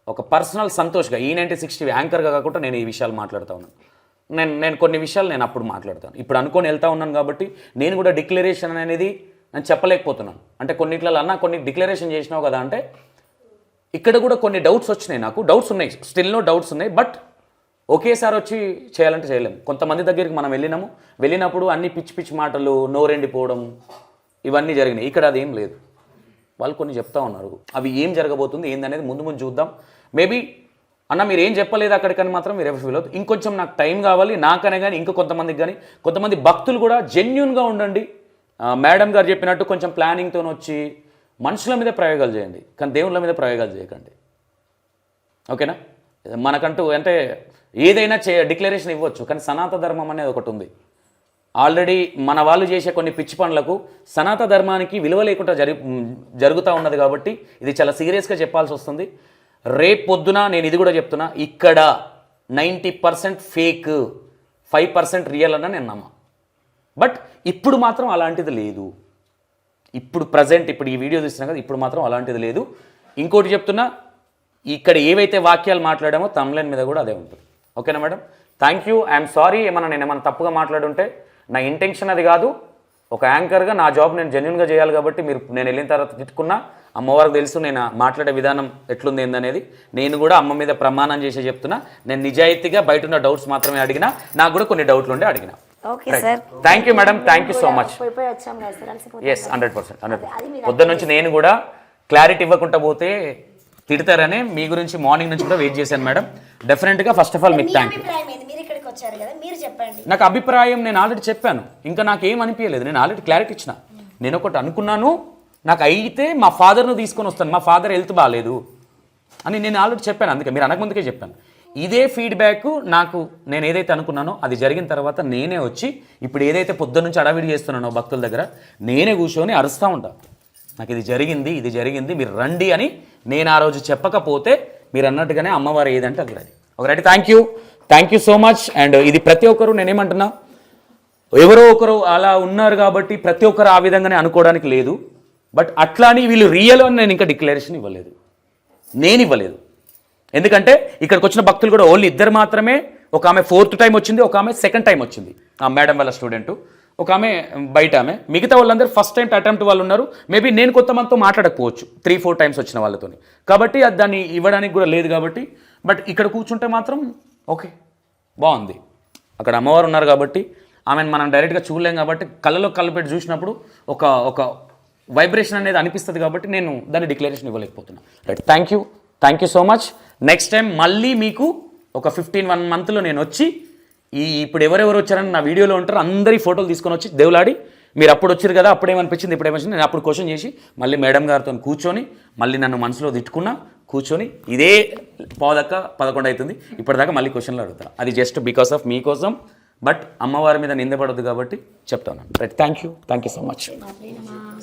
ఒక పర్సనల్ సంతోష్గా E9060 యాంకర్గా కాకుండా నేను ఈ విషయాలు మాట్లాడుతూ ఉన్నాను. నేను కొన్ని విషయాలు నేను అప్పుడు మాట్లాడతాను. ఇప్పుడు అనుకొని వెళ్తూ ఉన్నాను కాబట్టి నేను కూడా డిక్లరేషన్ అనేది నేను చెప్పలేకపోతున్నాను. అంటే కొన్నిట్లలో అన్న కొన్ని డిక్లరేషన్ చేసినావు కదా అంటే, ఇక్కడ కూడా కొన్ని డౌట్స్ వచ్చినాయి, నాకు డౌట్స్ ఉన్నాయి, స్టిల్ నో డౌట్స్ ఉన్నాయి. బట్ ఒకేసారి వచ్చి చేయాలంటే చేయలేము. కొంతమంది దగ్గరికి మనం వెళ్ళినప్పుడు అన్ని పిచ్చి మాటలు, నోరెండిపోవడం ఇవన్నీ జరిగినాయి. ఇక్కడ అదేం లేదు. వాళ్ళు కొన్ని చెప్తా ఉన్నారు, అవి ఏం జరగబోతుంది ఏందనేది ముందు చూద్దాం. మేబీ అన్న మీరు ఏం చెప్పలేదు అక్కడికని మాత్రం మీరు ఎవరు ఫీల్ అవుతుంది. ఇంకొంచెం నాకు టైం కావాలి, నాకనే కానీ ఇంకో కొంతమందికి కానీ, కొంతమంది భక్తులు కూడా జెన్యున్గా ఉండండి. మేడం గారు చెప్పినట్టు కొంచెం ప్లానింగ్తో వచ్చి మనుషుల మీద ప్రయోగాలు చేయండి, కానీ దేవుళ్ళ మీద ప్రయోగాలు చేయకండి. ఓకేనా? మనకంటూ అంటే ఏదైనా డిక్లరేషన్ ఇవ్వచ్చు, కానీ సనాతన ధర్మం అనేది ఒకటి ఉంది. ఆల్రెడీ మన వాళ్ళు చేసే కొన్ని పిచ్చి పనులకు సనాతన ధర్మానికి విలువ లేకుండా జరుగుతూ ఉన్నది. కాబట్టి ఇది చాలా సీరియస్గా చెప్పాల్సి వస్తుంది. రేపు పొద్దున నేను ఇది కూడా చెప్తున్నా, ఇక్కడ 90% ఫేక్, 5% రియల్ అన్న నేను నమ్మా. బట్ ఇప్పుడు మాత్రం అలాంటిది లేదు. ఇప్పుడు ప్రజెంట్ ఇప్పుడు ఈ వీడియో చూస్తున్నాం కదా, ఇప్పుడు మాత్రం అలాంటిది లేదు. ఇంకోటి చెప్తున్నా, ఇక్కడ ఏవైతే వాక్యాలు మాట్లాడామో తమ్లైన్ మీద కూడా అదే ఉంటుంది. ఓకేనా madam? Thank you. I'm sorry, నేను ఏమైనా తప్పుగా మాట్లాడుంటే. నా ఇంటెన్షన్ అది కాదు. ఒక యాంకర్గా నా జాబ్ నేను జెన్యున్గా చేయాలి కాబట్టి నేను వెళ్ళిన తర్వాత తిట్టుకున్నా. అమ్మవారికి తెలుసు నేను మాట్లాడే విధానం ఎట్లుంది ఏందనేది. నేను కూడా అమ్మ మీద ప్రమాణం చేసి చెప్తున్నా, నేను నిజాయితీగా బయట ఉన్న డౌట్స్ మాత్రమే అడిగినా. నాకు కూడా కొన్ని డౌట్లు ఉండే అడిగినా. Thank you madam, thank you so much. Yes 100%. పొద్దున్న నుంచి నేను కూడా క్లారిటీ ఇవ్వకుండా పోతే తిడతారని మీ గురించి మార్నింగ్ నుంచి కూడా వెయిట్ చేశాను మేడం. డెఫినెట్గా ఫస్ట్ ఆఫ్ ఆల్ మీకు థ్యాంక్ యూ. నాకు అభిప్రాయం నేను ఆల్రెడీ చెప్పాను, ఇంకా నాకేం అనిపించలేదు. నేను ఆల్రెడీ క్లారిటీ ఇచ్చిన. నేను ఒకటి అనుకున్నాను, నాకు అయితే మా ఫాదర్ను తీసుకొని వస్తాను, మా ఫాదర్ హెల్త్ బాగాలేదు అని నేను ఆల్రెడీ చెప్పాను. అందుకే మీరు అనకముందుకే చెప్పాను. ఇదే ఫీడ్బ్యాక్ నాకు నేను ఏదైతే అనుకున్నానో అది జరిగిన తర్వాత నేనే వచ్చి ఇప్పుడు ఏదైతే పొద్దున్న నుంచి అడవిడి చేస్తున్నానో భక్తుల దగ్గర నేనే కూర్చొని అరుస్తూ ఉంటాను, నాకు ఇది జరిగింది మీరు రండి అని నేను ఆ రోజు చెప్పకపోతే మీరు అన్నట్టుగానే అమ్మవారు ఏదంటే అది రండి. ఒకటి thank you so much. And ఇది ప్రతి ఒక్కరు నేనేమంటున్నా, ఎవరో ఒకరు అలా ఉన్నారు కాబట్టి ప్రతి ఒక్కరు ఆ విధంగానే అనుకోవడానికి లేదు. బట్ అట్లా అని వీళ్ళు రియల్ అని నేను ఇంకా డిక్లరేషన్ ఇవ్వలేదు, నేను ఇవ్వలేదు. ఎందుకంటే ఇక్కడికి వచ్చిన భక్తులు కూడా ఓన్లీ ఇద్దరు మాత్రమే, ఒక ఆమె 4th టైం వచ్చింది, ఒక ఆమె 2nd టైం వచ్చింది, ఆ మేడం వాళ్ళ స్టూడెంట్, ఒక ఆమె బయట ఆమె. మిగతా వాళ్ళందరూ ఫస్ట్ టైం అటెంప్ట్ వాళ్ళు ఉన్నారు. మేబీ నేను కొంతమందితో మాట్లాడకపోవచ్చు 3-4 టైమ్స్ వచ్చిన వాళ్ళతో, కాబట్టి అది దాన్ని ఇవ్వడానికి కూడా లేదు కాబట్టి. బట్ ఇక్కడ కూర్చుంటే మాత్రం ఓకే బాగుంది. అక్కడ అమ్మవారు ఉన్నారు కాబట్టి ఆమెను మనం డైరెక్ట్గా చూడలేం కాబట్టి కళ్ళలో కళ్ళు పెట్టి చూసినప్పుడు ఒక వైబ్రేషన్ అనేది అనిపిస్తుంది కాబట్టి నేను దాన్ని డిక్లరేషన్ ఇవ్వలేకపోతున్నాను. Right, thank you so much. Next time మళ్ళీ మీకు ఒక 1 మంత్లో నేను వచ్చి ఇప్పుడు ఎవరెవరు వచ్చారని నా వీడియోలో ఉంటారు అందరి ఫోటోలు తీసుకొని వచ్చి దేవులాడి మీరు అప్పుడు వచ్చారు కదా అప్పుడేమనిపించింది ఇప్పుడేమనిపించింది నేను అప్పుడు క్వశ్చన్ చేసి మళ్ళీ మేడం గారితో కూర్చొని మళ్ళీ నన్ను మనసులో తిట్టుకున్నా కూర్చొని ఇదే 11 అవుతుంది ఇప్పటిదాకా మళ్ళీ క్వశ్చన్లు అడుగుతాను. అది జస్ట్ బికాస్ ఆఫ్ మీకోసం, బట్ అమ్మవారి మీద నిందపడద్దు కాబట్టి చెప్తాను. Right, thank you so much.